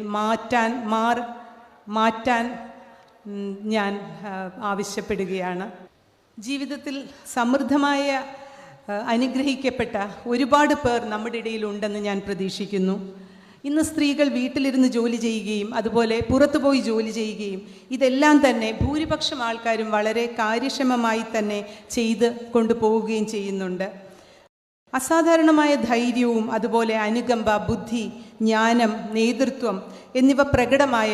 മാറ്റാൻ ഞാൻ ആവശ്യപ്പെടുകയാണ്. ജീവിതത്തിൽ സമൃദ്ധമായ അനുഗ്രഹിക്കപ്പെട്ട ഒരുപാട് പേർ നമ്മുടെ ഇടയിലുണ്ടെന്ന് ഞാൻ പ്രതീക്ഷിക്കുന്നു. ഇന്ന് സ്ത്രീകൾ വീട്ടിലിരുന്ന് ജോലി ചെയ്യുകയും അതുപോലെ പുറത്തു പോയി ജോലി ചെയ്യുകയും ഇതെല്ലാം തന്നെ ഭൂരിപക്ഷം ആൾക്കാരും വളരെ കാര്യക്ഷമമായി തന്നെ ചെയ്ത് കൊണ്ടുപോവുകയും ചെയ്യുന്നുണ്ട്. അസാധാരണമായ ധൈര്യവും അതുപോലെ അനുകമ്പ, ബുദ്ധി, ജ്ഞാനം, നേതൃത്വം എന്നിവ പ്രകടമായ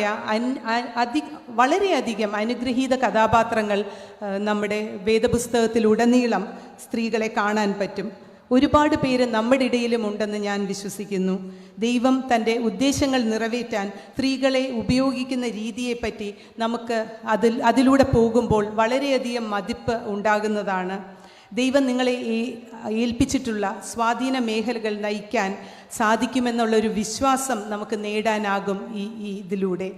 വളരെയധികം അനുഗ്രഹീത കഥാപാത്രങ്ങൾ നമ്മുടെ വേദപുസ്തകത്തിലുടനീളം സ്ത്രീകളെ കാണാൻ പറ്റും. ഒരുപാട് പേര് നമ്മുടെ ഇടയിലും ഉണ്ടെന്ന് ഞാൻ വിശ്വസിക്കുന്നു. ദൈവം തൻ്റെ ഉദ്ദേശങ്ങൾ നിറവേറ്റാൻ സ്ത്രീകളെ ഉപയോഗിക്കുന്ന രീതിയെപ്പറ്റി നമുക്ക് അതിലൂടെ പോകുമ്പോൾ വളരെയധികം മതിപ്പ് ഉണ്ടാകുന്നതാണ്. ദൈവം നിങ്ങളെ ഏൽപ്പിച്ചിട്ടുള്ള സ്വാധീന മേഖലകൾ നയിക്കാൻ സാധിക്കുമെന്നുള്ളൊരു വിശ്വാസം നമുക്ക് നേടാനാകും ഇതിലൂടെ.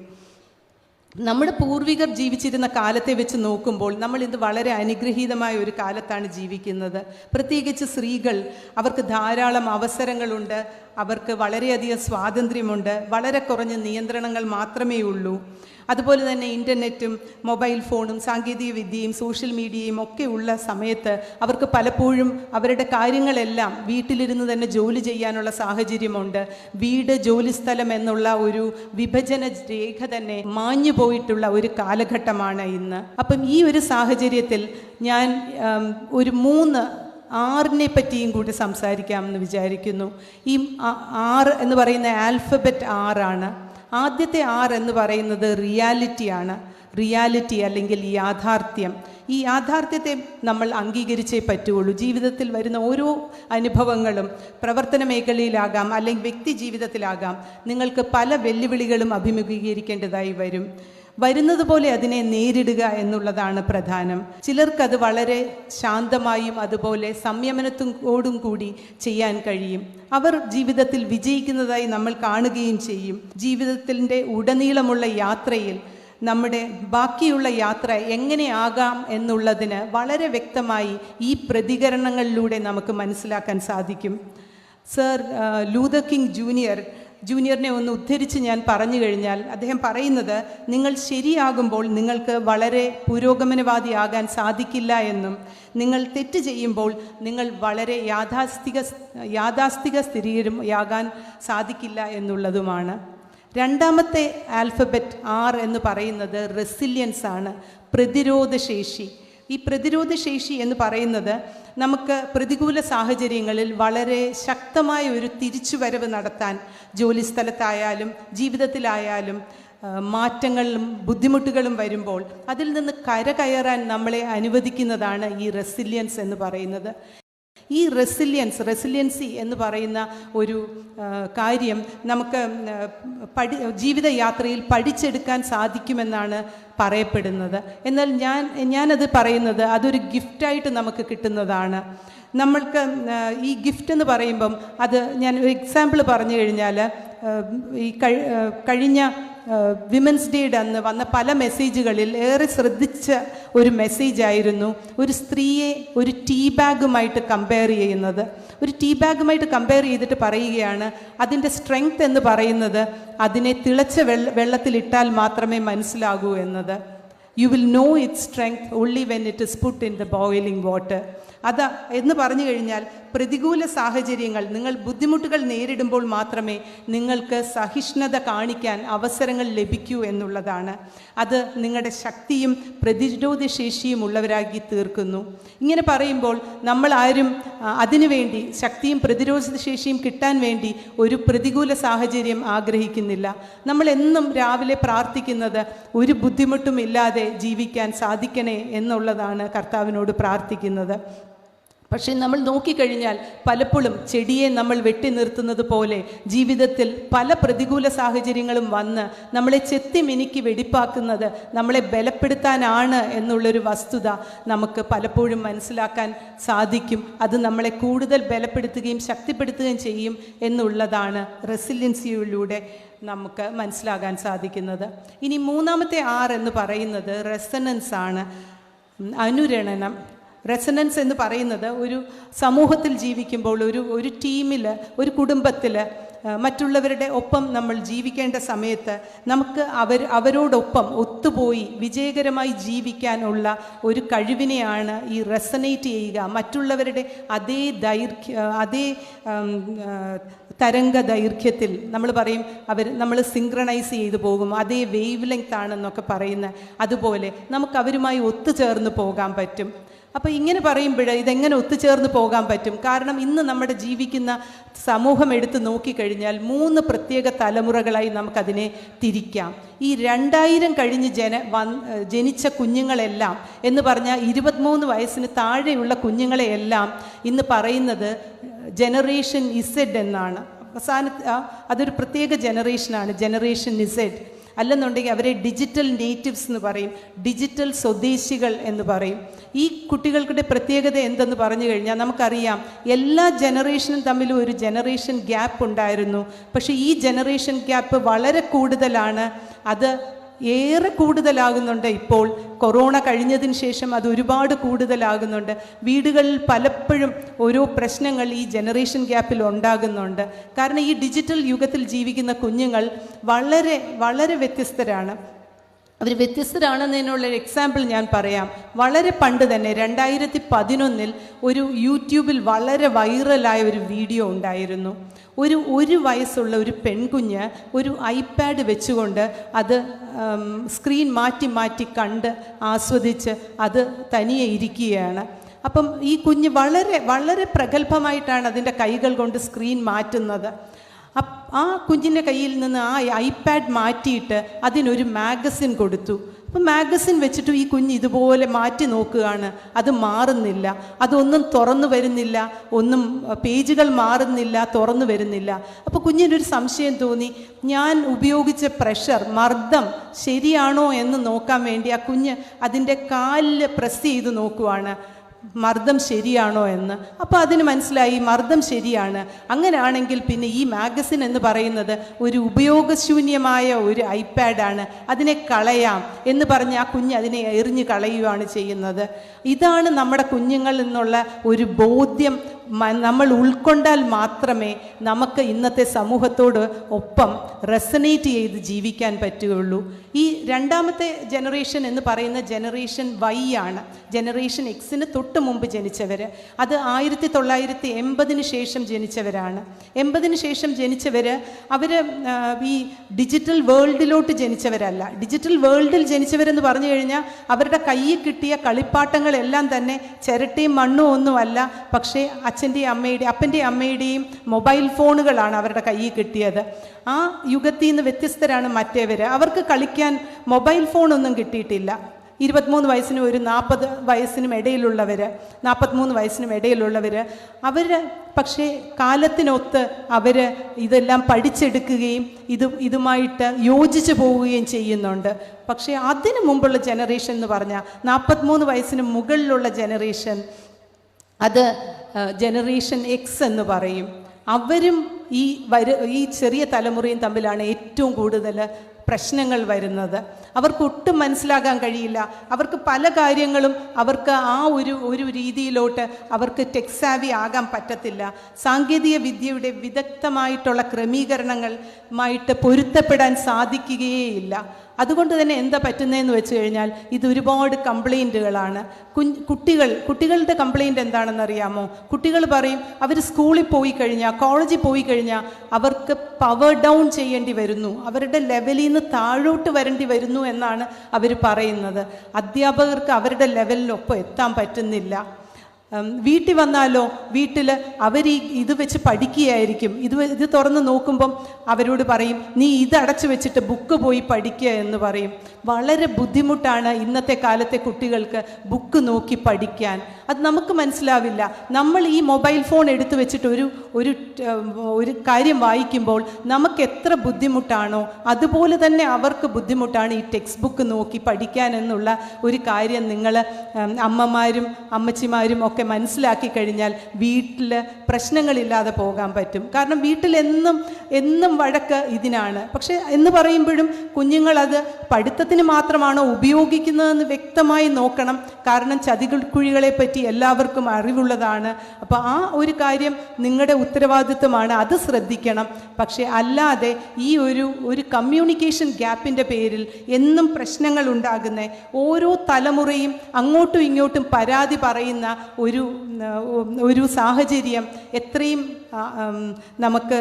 നമ്മുടെ പൂർവികർ ജീവിച്ചിരുന്ന കാലത്തെ വെച്ച് നോക്കുമ്പോൾ നമ്മൾ ഇന്ന് വളരെ അനുഗ്രഹീതമായ ഒരു കാലത്താണ് ജീവിക്കുന്നത്. പ്രത്യേകിച്ച് സ്ത്രീകൾ, അവർക്ക് ധാരാളം അവസരങ്ങളുണ്ട്, അവർക്ക് വളരെയധികം സ്വാതന്ത്ര്യമുണ്ട്, വളരെ കുറഞ്ഞ നിയന്ത്രണങ്ങൾ മാത്രമേ ഉള്ളൂ. അതുപോലെ തന്നെ ഇൻ്റർനെറ്റും മൊബൈൽ ഫോണും സാങ്കേതിക വിദ്യയും സോഷ്യൽ മീഡിയയും ഒക്കെ ഉള്ള സമയത്ത് അവർക്ക് പലപ്പോഴും അവരുടെ കാര്യങ്ങളെല്ലാം വീട്ടിലിരുന്ന് തന്നെ ജോലി ചെയ്യാനുള്ള സാഹചര്യമുണ്ട്. വീട് ജോലിസ്ഥലം എന്നുള്ള ഒരു വിഭജന രേഖ തന്നെ മാഞ്ഞു പോയിട്ടുള്ള ഒരു കാലഘട്ടമാണ് ഇന്ന്. അപ്പം ഈ ഒരു സാഹചര്യത്തിൽ ഞാൻ ഒരു 3 R പറ്റിയും കൂടി സംസാരിക്കാമെന്ന് വിചാരിക്കുന്നു. ഈ R എന്ന് പറയുന്ന ആൽഫബറ്റ് R ആണ്. ആദ്യത്തെ R എന്ന് പറയുന്നത് റിയാലിറ്റിയാണ്. റിയാലിറ്റി അല്ലെങ്കിൽ യാഥാർത്ഥ്യം. ഈ യാഥാർത്ഥ്യത്തെ നമ്മൾ അംഗീകരിച്ചേ പറ്റുള്ളൂ. ജീവിതത്തിൽ വരുന്ന ഓരോ അനുഭവങ്ങളും പ്രവർത്തന മേഖലയിലാകാം അല്ലെങ്കിൽ വ്യക്തി ജീവിതത്തിലാകാം, നിങ്ങൾക്ക് പല വെല്ലുവിളികളും അഭിമുഖീകരിക്കേണ്ടതായി വരും. വരുന്നത് പോലെ അതിനെ നേരിടുക എന്നുള്ളതാണ് പ്രധാനം. ചിലർക്കത് വളരെ ശാന്തമായും അതുപോലെ സംയമനത്തോടും കൂടി ചെയ്യാൻ കഴിയും. അവർ ജീവിതത്തിൽ വിജയിക്കുന്നതായി നമ്മൾ കാണുകയും ചെയ്യും. ജീവിതത്തിൻ്റെ ഉടനീളമുള്ള യാത്രയിൽ നമ്മുടെ ബാക്കിയുള്ള യാത്ര എങ്ങനെയാകാം എന്നുള്ളതിന് വളരെ വ്യക്തമായി ഈ പ്രതികരണങ്ങളിലൂടെ നമുക്ക് മനസ്സിലാക്കാൻ സാധിക്കും. സർ ലൂതർ കിങ് ജൂനിയറിനെ ഒന്ന് ഉദ്ധരിച്ച് ഞാൻ പറഞ്ഞു കഴിഞ്ഞാൽ അദ്ദേഹം പറയുന്നത്, നിങ്ങൾ ശരിയാകുമ്പോൾ നിങ്ങൾക്ക് വളരെ പുരോഗമനവാദിയാകാൻ സാധിക്കില്ല എന്നും നിങ്ങൾ തെറ്റ് ചെയ്യുമ്പോൾ നിങ്ങൾ വളരെ യാഥാസ്ഥിക സ്ഥിരീകരമാകാൻ സാധിക്കില്ല എന്നുള്ളതുമാണ്. രണ്ടാമത്തെ ആൽഫബറ്റ് R എന്ന് പറയുന്നത് റെസിലിയൻസ് ആണ്, പ്രതിരോധശേഷി. ഈ പ്രതിരോധശേഷി എന്ന് പറയുന്നത് നമുക്ക് പ്രതികൂല സാഹചര്യങ്ങളിൽ വളരെ ശക്തമായ ഒരു തിരിച്ചുവരവ് നടത്താൻ, ജോലിസ്ഥലത്തായാലും ജീവിതത്തിലായാലും മാറ്റങ്ങളും ബുദ്ധിമുട്ടുകളും വരുമ്പോൾ അതിൽ നിന്ന് കരകയറാൻ നമ്മളെ അനുവദിക്കുന്നതാണ് ഈ റെസിലിയൻസ് എന്ന് പറയുന്നത്. ഈ റെസിലിയൻസി എന്ന് പറയുന്ന ഒരു കാര്യം നമുക്ക് ജീവിതയാത്രയിൽ പഠിച്ചെടുക്കാൻ സാധിക്കുമെന്നാണ് പറയപ്പെടുന്നത്. എന്നാൽ ഞാനത് പറയുന്നത് അതൊരു ഗിഫ്റ്റായിട്ട് നമുക്ക് കിട്ടുന്നതാണ്. നമ്മൾക്ക് ഈ ഗിഫ്റ്റ് എന്ന് പറയുമ്പം അത് ഞാൻ ഒരു എക്സാമ്പിൾ പറഞ്ഞു കഴിഞ്ഞാൽ, ഈ കഴിഞ്ഞ വിമൻസ് ഡേയുടെ അന്ന് വന്ന പല മെസ്സേജുകളിൽ ഏറെ ശ്രദ്ധിച്ച ഒരു മെസ്സേജായിരുന്നു ഒരു സ്ത്രീയെ ഒരു ടീ ബാഗുമായിട്ട് കമ്പയർ ചെയ്യുന്നത്. ഒരു ടീ ബാഗുമായിട്ട് കമ്പയർ ചെയ്തിട്ട് പറയുകയാണ്, അതിൻ്റെ സ്ട്രെങ്ത് എന്ന് പറയുന്നത് അതിനെ തിളച്ച വെള്ളത്തിലിട്ടാൽ മാത്രമേ മനസ്സിലാകൂ എന്നത്. You will know its strength only when it is put in the boiling water. അത് എന്ന് പറഞ്ഞു കഴിഞ്ഞാൽ പ്രതികൂല സാഹചര്യങ്ങൾ, നിങ്ങൾ ബുദ്ധിമുട്ടുകൾ നേരിടുമ്പോൾ മാത്രമേ നിങ്ങൾക്ക് സഹിഷ്ണുത കാണിക്കാൻ അവസരങ്ങൾ ലഭിക്കൂ എന്നുള്ളതാണ്. അത് നിങ്ങളുടെ ശക്തിയും പ്രതിരോധശേഷിയും ഉള്ളവരാക്കി തീർക്കുന്നു. ഇങ്ങനെ പറയുമ്പോൾ നമ്മൾ ആരും അതിനുവേണ്ടി ശക്തിയും പ്രതിരോധശേഷിയും കിട്ടാൻ വേണ്ടി ഒരു പ്രതികൂല സാഹചര്യം ആഗ്രഹിക്കുന്നില്ല. നമ്മൾ എന്നും രാവിലെ പ്രാർത്ഥിക്കുന്നത് ഒരു ബുദ്ധിമുട്ടും ഇല്ലാതെ ജീവിക്കാൻ സാധിക്കണേ എന്നുള്ളതാണ് കർത്താവിനോട് പ്രാർത്ഥിക്കുന്നത്. പക്ഷേ നമ്മൾ നോക്കിക്കഴിഞ്ഞാൽ പലപ്പോഴും ചെടിയെ നമ്മൾ വെട്ടി നിർത്തുന്നത് പോലെ ജീവിതത്തിൽ പല പ്രതികൂല സാഹചര്യങ്ങളും വന്ന് നമ്മളെ ചെത്തിമിനുക്കി വെടിപ്പാക്കുന്നത് നമ്മളെ ബലപ്പെടുത്താനാണ് എന്നുള്ളൊരു വസ്തുത നമുക്ക് പലപ്പോഴും മനസ്സിലാക്കാൻ സാധിക്കും. അത് നമ്മളെ കൂടുതൽ ബലപ്പെടുത്തുകയും ശക്തിപ്പെടുത്തുകയും ചെയ്യും എന്നുള്ളതാണ് റെസിലിയൻസിയിലൂടെ നമുക്ക് മനസ്സിലാകാൻ സാധിക്കുന്നത്. ഇനി മൂന്നാമത്തെ R എന്ന് പറയുന്നത് റെസനൻസ് ആണ്, അനുരണനം. റെസനൻസ് എന്ന് പറയുന്നത് ഒരു സമൂഹത്തിൽ ജീവിക്കുമ്പോൾ, ഒരു ടീമിൽ, ഒരു കുടുംബത്തിൽ മറ്റുള്ളവരുടെ ഒപ്പം നമ്മൾ ജീവിക്കേണ്ട സമയത്ത് നമുക്ക് അവരോടൊപ്പം ഒത്തുപോയി വിജയകരമായി ജീവിക്കാനുള്ള ഒരു കഴിവിനെയാണ് ഈ റെസനേറ്റ് ചെയ്യുക. മറ്റുള്ളവരുടെ അതേ തരംഗ ദൈർഘ്യത്തിൽ നമ്മൾ പറയും, നമ്മൾ സിങ്ക്രണൈസ് ചെയ്തു പോകും, അതേ വേവ് ലെങ്ത് ആണെന്നൊക്കെ പറയുന്നത്. അതുപോലെ നമുക്ക് അവരുമായി ഒത്തുചേർന്ന് പോകാൻ പറ്റും. അപ്പോൾ ഇങ്ങനെ പറയുമ്പോൾ ഇതെങ്ങനെ ഒത്തുചേർന്ന് പോകാൻ പറ്റും? കാരണം ഇന്ന് നമ്മുടെ ജീവിക്കുന്ന സമൂഹം എടുത്ത് നോക്കിക്കഴിഞ്ഞാൽ 3 പ്രത്യേക തലമുറകളായി നമുക്കതിനെ തിരിക്കാം. ഈ 2000 കഴിഞ്ഞ് ജനിച്ച കുഞ്ഞുങ്ങളെല്ലാം എന്ന് പറഞ്ഞാൽ 23 വയസ്സിന് താഴെയുള്ള കുഞ്ഞുങ്ങളെയെല്ലാം ഇന്ന് പറയുന്നത് ജനറേഷൻ ഇസെഡ് എന്നാണ്. അതൊരു പ്രത്യേക ജനറേഷനാണ്, ജനറേഷൻ ഇസെഡ്. അല്ലെന്നുണ്ടെങ്കിൽ അവരെ ഡിജിറ്റൽ നേറ്റീവ്സ് എന്ന് പറയും, ഡിജിറ്റൽ സ്വദേശികൾ എന്ന് പറയും. ഈ കുട്ടികളുടെ പ്രത്യേകത എന്തെന്ന് പറഞ്ഞു കഴിഞ്ഞാൽ നമുക്കറിയാം, എല്ലാ ജനറേഷനും തമ്മിലും ഒരു ജനറേഷൻ ഗ്യാപ്പ് ഉണ്ടായിരുന്നു. പക്ഷേ ഈ ജനറേഷൻ ഗ്യാപ്പ് വളരെ കൂടുതലാണ്. അത് ഏറെ കൂടുതലാകുന്നുണ്ട്. ഇപ്പോൾ കൊറോണ കഴിഞ്ഞതിന് ശേഷം അത് ഒരുപാട് കൂടുതലാകുന്നുണ്ട്. വീടുകളിൽ പലപ്പോഴും ഓരോ പ്രശ്നങ്ങൾ ഈ ജനറേഷൻ ഗ്യാപ്പിൽ ഉണ്ടാകുന്നുണ്ട്. കാരണം ഈ ഡിജിറ്റൽ യുഗത്തിൽ ജീവിക്കുന്ന കുഞ്ഞുങ്ങൾ വളരെ വളരെ വ്യത്യസ്തരാണ്. അവർ വ്യത്യസ്തരാണെന്നതിനുള്ളൊരു എക്സാമ്പിൾ ഞാൻ പറയാം. വളരെ പണ്ട് തന്നെ 2011 ഒരു യൂട്യൂബിൽ വളരെ വൈറലായ ഒരു വീഡിയോ ഉണ്ടായിരുന്നു. ഒരു വയസ്സുള്ള ഒരു പെൺകുഞ്ഞ് ഒരു ഐപാഡ് വെച്ചുകൊണ്ട് അത് സ്ക്രീൻ മാറ്റി മാറ്റി കണ്ട് ആസ്വദിച്ച് അത് തനിയെ ഇരിക്കുകയാണ്. അപ്പം ഈ കുഞ്ഞ് വളരെ വളരെ പ്രഗത്ഭമായിട്ടാണ് അതിൻ്റെ കൈകൾ കൊണ്ട് സ്ക്രീൻ മാറ്റുന്നത്. ആ കുഞ്ഞിൻ്റെ കയ്യിൽ നിന്ന് ആ ഐപാഡ് മാറ്റിയിട്ട് അതിനൊരു മാഗസിൻ കൊടുത്തു. അപ്പം മാഗസിൻ വെച്ചിട്ട് ഈ കുഞ്ഞ് ഇതുപോലെ മാറ്റി നോക്കുകയാണ്. അത് മാറുന്നില്ല, അതൊന്നും തുറന്നു വരുന്നില്ല, ഒന്നും പേജുകൾ മാറുന്നില്ല, തുറന്നു വരുന്നില്ല. അപ്പോൾ കുഞ്ഞിനൊരു സംശയം തോന്നി. ഞാൻ ഉപയോഗിച്ച പ്രഷർ, മർദ്ദം ശരിയാണോ എന്ന് നോക്കാൻ വേണ്ടി ആ കുഞ്ഞ് അതിൻ്റെ കാലിൽ പ്രസ് ചെയ്ത് നോക്കുവാണ്, മർദ്ദം ശരിയാണോ എന്ന്. അപ്പോൾ അതിന് മനസ്സിലായി മർദ്ദം ശരിയാണ്. അങ്ങനെയാണെങ്കിൽ പിന്നെ ഈ മാഗസിൻ എന്ന് പറയുന്നത് ഒരു ഉപയോഗശൂന്യമായ ഒരു ഐപാഡാണ്, അതിനെ കളയാം എന്ന് പറഞ്ഞ് ആ കുഞ്ഞ് അതിനെ എറിഞ്ഞ് കളയുകയാണ് ചെയ്യുന്നത്. ഇതാണ് നമ്മുടെ കുഞ്ഞുങ്ങൾ എന്നുള്ള ഒരു ബോധ്യം നമ്മൾ ഉൾക്കൊണ്ടാൽ മാത്രമേ നമുക്ക് ഇന്നത്തെ സമൂഹത്തോട് ഒപ്പം റെസനേറ്റ് ചെയ്ത് ജീവിക്കാൻ പറ്റുകയുള്ളൂ. ഈ രണ്ടാമത്തെ ജനറേഷൻ എന്ന് പറയുന്ന ജനറേഷൻ വൈ ആണ്. ജനറേഷൻ എക്സിന് തൊട്ട് മുമ്പ് ജനിച്ചവർ, അത് 1980 ശേഷം ജനിച്ചവരാണ്. 80 ശേഷം ജനിച്ചവർ അവർ ഈ ഡിജിറ്റൽ വേൾഡിലോട്ട് ജനിച്ചവരല്ല. ഡിജിറ്റൽ വേൾഡിൽ ജനിച്ചവരെന്ന് പറഞ്ഞു കഴിഞ്ഞാൽ അവരുടെ കയ്യിൽ കിട്ടിയ കളിപ്പാട്ടങ്ങളെല്ലാം തന്നെ ചിരട്ടയും മണ്ണും ഒന്നുമല്ല, പക്ഷേ അപ്പൻ്റെയും അമ്മയുടെയും മൊബൈൽ ഫോണുകളാണ് അവരുടെ കയ്യിൽ കിട്ടിയത്. ആ യുഗത്തിൽ നിന്ന് വ്യത്യസ്തരാണ് മറ്റേവർ. അവർക്ക് കളിക്കാൻ മൊബൈൽ ഫോണൊന്നും കിട്ടിയിട്ടില്ല. 23 വയസ്സിനും ഒരു 40 വയസ്സിനും ഇടയിലുള്ളവർ, 43 വയസ്സിനും ഇടയിലുള്ളവർ, അവർ പക്ഷേ കാലത്തിനൊത്ത് അവർ ഇതെല്ലാം പഠിച്ചെടുക്കുകയും ഇതുമായിട്ട് യോജിച്ച് പോവുകയും ചെയ്യുന്നുണ്ട്. പക്ഷേ അതിനു മുമ്പുള്ള ജനറേഷൻ എന്ന് പറഞ്ഞാൽ 43 വയസ്സിന് മുകളിലുള്ള ജനറേഷൻ, അത് ജനറേഷൻ എക്സ് എന്ന് പറയും. അവരും ഈ ചെറിയ തലമുറയും തമ്മിലാണ് ഏറ്റവും കൂടുതൽ പ്രശ്നങ്ങൾ വരുന്നത്. അവർക്ക് ഒട്ടും മനസ്സിലാകാൻ കഴിയില്ല. അവർക്ക് പല കാര്യങ്ങളും അവർക്ക് ആ ഒരു രീതിയിലോട്ട് അവർക്ക് ടെക്സാവി ആകാൻ പറ്റത്തില്ല. സാങ്കേതിക വിദ്യയുടെ വിദഗ്ധമായിട്ടുള്ള ക്രമീകരണങ്ങളുമായിട്ട് പൊരുത്തപ്പെടാൻ സാധിക്കുകയേയില്ല. അതുകൊണ്ട് തന്നെ എന്താ പറ്റുന്നതെന്ന് വെച്ച് കഴിഞ്ഞാൽ ഇത് ഒരുപാട് കംപ്ലൈൻറ്റുകളാണ്. കുട്ടികളുടെ കംപ്ലൈൻറ്റ് എന്താണെന്ന് അറിയാമോ? കുട്ടികൾ പറയും അവർ സ്കൂളിൽ പോയി കഴിഞ്ഞാൽ, കോളേജിൽ പോയി കഴിഞ്ഞാൽ അവർക്ക് പവർ ഡൗൺ ചെയ്യേണ്ടി വരുന്നു, അവരുടെ ലെവലിൽ നിന്ന് താഴോട്ട് വരേണ്ടി വരുന്നു എന്നാണ് അവർ പറയുന്നത്. അധ്യാപകർക്ക് അവരുടെ ലെവലിനൊപ്പം എത്താൻ പറ്റുന്നില്ല. വീട്ടിൽ വന്നാലോ, വീട്ടിൽ അവർ ഇത് വെച്ച് പഠിക്കുകയായിരിക്കും. ഇത് തുറന്ന് നോക്കുമ്പം അവരോട് പറയും, നീ ഇതടച്ചു വെച്ചിട്ട് ബുക്ക് പോയി പഠിക്കുക എന്ന് പറയും. വളരെ ബുദ്ധിമുട്ടാണ് ഇന്നത്തെ കാലത്തെ കുട്ടികൾക്ക് ബുക്ക് നോക്കി പഠിക്കാൻ. അത് നമുക്ക് മനസ്സിലാവില്ല. നമ്മൾ ഈ മൊബൈൽ ഫോൺ എടുത്തു വെച്ചിട്ട് ഒരു കാര്യം വായിക്കുമ്പോൾ നമുക്ക് എത്ര ബുദ്ധിമുട്ടാണോ അതുപോലെ തന്നെ അവർക്ക് ബുദ്ധിമുട്ടാണ് ഈ ടെക്സ്റ്റ് ബുക്ക് നോക്കി പഠിക്കാൻ എന്നുള്ള ഒരു കാര്യം നിങ്ങൾ അമ്മമാരും അമ്മച്ചിമാരും ഒക്കെ മനസ്സിലാക്കി കഴിഞ്ഞാൽ വീട്ടിൽ പ്രശ്നങ്ങളില്ലാതെ പോകാൻ പറ്റും. കാരണം വീട്ടിൽ എന്നും വഴക്ക് ഇതിനാണ്. പക്ഷെ എന്ന് പറയുമ്പോഴും കുഞ്ഞുങ്ങളത് പഠിത്തത്തിന് മാത്രമാണോ ഉപയോഗിക്കുന്നതെന്ന് വ്യക്തമായി നോക്കണം. കാരണം ചതികുഴികളെ പറ്റി എല്ലാവർക്കും അറിവുള്ളതാണ്. അപ്പോൾ ആ ഒരു കാര്യം നിങ്ങളുടെ ഉത്തരവാദിത്വമാണ്, അത് ശ്രദ്ധിക്കണം. പക്ഷേ അല്ലാതെ ഈ ഒരു കമ്മ്യൂണിക്കേഷൻ ഗ്യാപ്പിൻ്റെ പേരിൽ എന്നും പ്രശ്നങ്ങൾ ഉണ്ടാകുന്ന, ഓരോ തലമുറയും അങ്ങോട്ടും ഇങ്ങോട്ടും പരാതി പറയുന്ന ഒരു സാഹചര്യം എത്രയും നമുക്ക്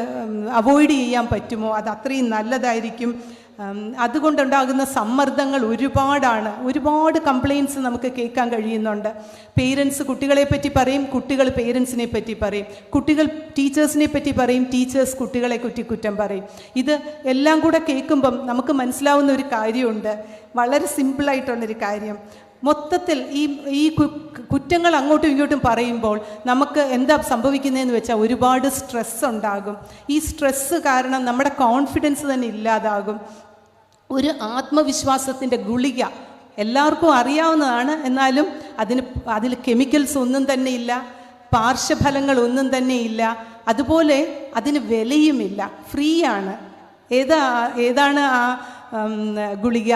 അവോയ്ഡ് ചെയ്യാൻ പറ്റുമോ അത് അത്രയും നല്ലതായിരിക്കും. അതുകൊണ്ടുണ്ടാകുന്ന സമ്മർദ്ദങ്ങൾ ഒരുപാട് കംപ്ലയിൻറ്റ്സ് നമുക്ക് കേൾക്കാൻ കഴിയുന്നുണ്ട്. പേരൻസ് കുട്ടികളെ പറ്റി പറയും, കുട്ടികൾ പേരൻസിനെ പറ്റി പറയും, കുട്ടികൾ ടീച്ചേഴ്സിനെ പറ്റി പറയും, ടീച്ചേഴ്സ് കുട്ടികളെ കുറ്റം പറയും. ഇത് എല്ലാം കൂടെ കേൾക്കുമ്പം നമുക്ക് മനസ്സിലാവുന്ന ഒരു കാര്യമുണ്ട്, വളരെ സിമ്പിളായിട്ടുള്ളൊരു കാര്യം. മൊത്തത്തിൽ ഈ കുറ്റങ്ങൾ അങ്ങോട്ടും ഇങ്ങോട്ടും പറയുമ്പോൾ നമുക്ക് എന്താ സംഭവിക്കുന്നതെന്ന് വെച്ചാൽ ഒരുപാട് സ്ട്രെസ് ഉണ്ടാകും. ഈ സ്ട്രെസ്സ് കാരണം നമ്മുടെ കോൺഫിഡൻസ് തന്നെ ഇല്ലാതാകും. ഒരു ആത്മവിശ്വാസത്തിൻ്റെ ഗുളിക എല്ലാവർക്കും അറിയാവുന്നതാണ്. എന്നാലും അതിൽ കെമിക്കൽസ് ഒന്നും തന്നെ ഇല്ല, പാർശ്വഫലങ്ങൾ തന്നെ ഇല്ല, അതുപോലെ അതിന് വിലയുമില്ല, ഫ്രീ ആണ്. ഏതാണ് ആ ഗുളിക?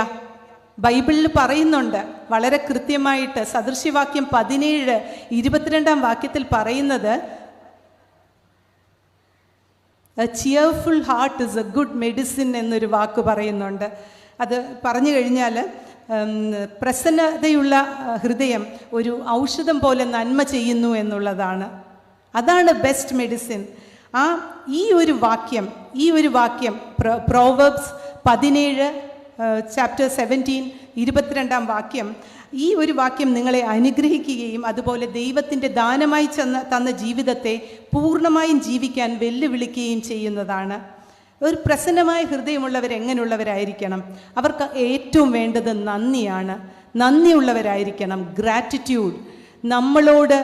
ബൈബിളിൽ പറയുന്നുണ്ട് വളരെ കൃത്യമായിട്ട്. സദൃശ്യവാക്യം 17:22 വാക്യത്തിൽ പറയുന്നത്, A cheerful heart is A good medicine എന്നൊരു വാക്ക് പറയുന്നുണ്ട്. അത് പറഞ്ഞു കഴിഞ്ഞാൽ പ്രസന്നതയുള്ള ഹൃദയം ഒരു ഔഷധം പോലെ നന്മ ചെയ്യുന്നു എന്നുള്ളതാണ്. അതാണ് ബെസ്റ്റ് മെഡിസിൻ. ഈ ഒരു വാക്യം പ്രോവർബ്സ് 17 ചാപ്റ്റർ 17 22 വാക്യം, ഈ ഒരു വാക്യം നിങ്ങളെ അനുഗ്രഹിക്കുകയും അതുപോലെ ദൈവത്തിൻ്റെ ദാനമായി തന്ന ജീവിതത്തെ പൂർണ്ണമായും ജീവിക്കാൻ വെല്ലുവിളിക്കുകയും ചെയ്യുന്നതാണ്. ഒരു പ്രസന്നമായ ഹൃദയമുള്ളവർ എങ്ങനെയുള്ളവരായിരിക്കണം? അവർക്ക് ഏറ്റവും വേണ്ടത് നന്ദിയാണ്. നന്ദിയുള്ളവരായിരിക്കണം. ഗ്രാറ്റിറ്റ്യൂഡ്. നമ്മളോട്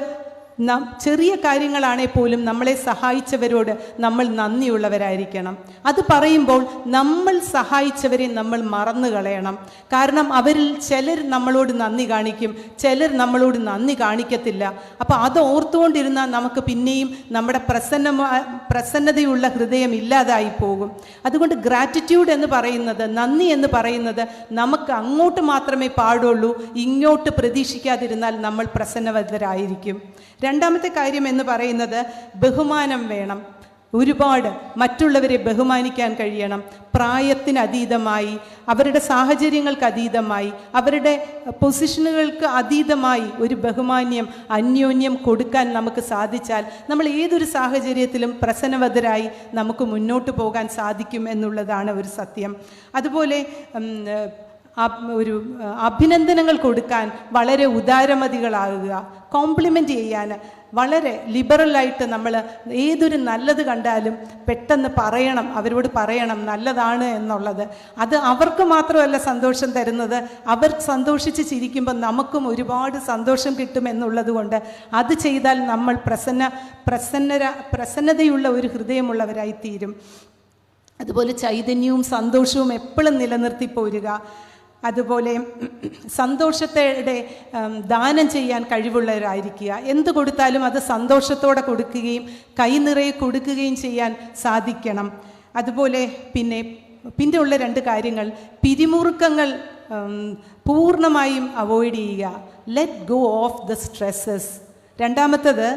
ചെറിയ കാര്യങ്ങളാണെ പോലും നമ്മളെ സഹായിച്ചവരോട് നമ്മൾ നന്ദിയുള്ളവരായിരിക്കണം. അത് പറയുമ്പോൾ നമ്മൾ സഹായിച്ചവരെ നമ്മൾ മറന്നു കളയണം. കാരണം അവരിൽ ചിലർ നമ്മളോട് നന്ദി കാണിക്കും, ചിലർ നമ്മളോട് നന്ദി കാണിക്കത്തില്ല. അപ്പോൾ അത് ഓർത്തുകൊണ്ടിരുന്നാൽ നമുക്ക് പിന്നെയും നമ്മുടെ പ്രസന്നതയുള്ള ഹൃദയം ഇല്ലാതായി പോകും. അതുകൊണ്ട് ഗ്രാറ്റിറ്റ്യൂഡ് എന്ന് പറയുന്നത്, നന്ദി എന്ന് പറയുന്നത് നമുക്ക് അങ്ങോട്ട് മാത്രമേ പാടുള്ളൂ. ഇങ്ങോട്ട് പ്രതീക്ഷിക്കാതിരുന്നാൽ നമ്മൾ പ്രസന്നവതരായിരിക്കും. രണ്ടാമത്തെ കാര്യം എന്ന് പറയുന്നത് ബഹുമാനം വേണം. ഒരുപാട് മറ്റുള്ളവരെ ബഹുമാനിക്കാൻ കഴിയണം. പ്രായത്തിന് അതീതമായി, അവരുടെ സാഹചര്യങ്ങൾക്ക് അതീതമായി, അവരുടെ പൊസിഷനുകൾക്ക് അതീതമായി ഒരു ബഹുമാന്യം അന്യോന്യം കൊടുക്കാൻ നമുക്ക് സാധിച്ചാൽ നമ്മൾ ഏതൊരു സാഹചര്യത്തിലും പ്രസന്നവതരായി നമുക്ക് മുന്നോട്ട് പോകാൻ സാധിക്കും എന്നുള്ളതാണ് ഒരു സത്യം. അതുപോലെ ഒരു അഭിനന്ദനങ്ങൾ കൊടുക്കാൻ വളരെ ഉദാരമതികളാകുക. കോംപ്ലിമെൻ്റ് ചെയ്യാൻ വളരെ ലിബറലായിട്ട് നമ്മൾ ഏതൊരു നല്ലത് കണ്ടാലും പെട്ടെന്ന് പറയണം, അവരോട് പറയണം നല്ലതാണ് എന്നുള്ളത്. അത് അവർക്ക് മാത്രമല്ല സന്തോഷം തരുന്നത്, അവർ സന്തോഷിച്ച് ചിരിക്കുമ്പോൾ നമുക്കും ഒരുപാട് സന്തോഷം കിട്ടുമെന്നുള്ളത് കൊണ്ട് അത് ചെയ്താൽ നമ്മൾ പ്രസന്നതയുള്ള ഒരു ഹൃദയമുള്ളവരായി തീരും. അതുപോലെ ചൈതന്യവും സന്തോഷവും എപ്പോഴും നിലനിർത്തി പോരുക. അതുപോലെ സന്തോഷത്തോടെ ദാനം ചെയ്യാൻ കഴിവുള്ളവരായിരിക്കുക. എന്ത് കൊടുത്താലും അത് സന്തോഷത്തോടെ കൊടുക്കുകയും കൈ നിറയെ കൊടുക്കുകയും ചെയ്യാൻ സാധിക്കണം. അതുപോലെ പിന്നെ ഉള്ള രണ്ട് കാര്യങ്ങൾ, പിരിമുറുക്കങ്ങൾ പൂർണ്ണമായും അവോയ്ഡ് ചെയ്യുക. Let go of the stresses. രണ്ടാമത്തത്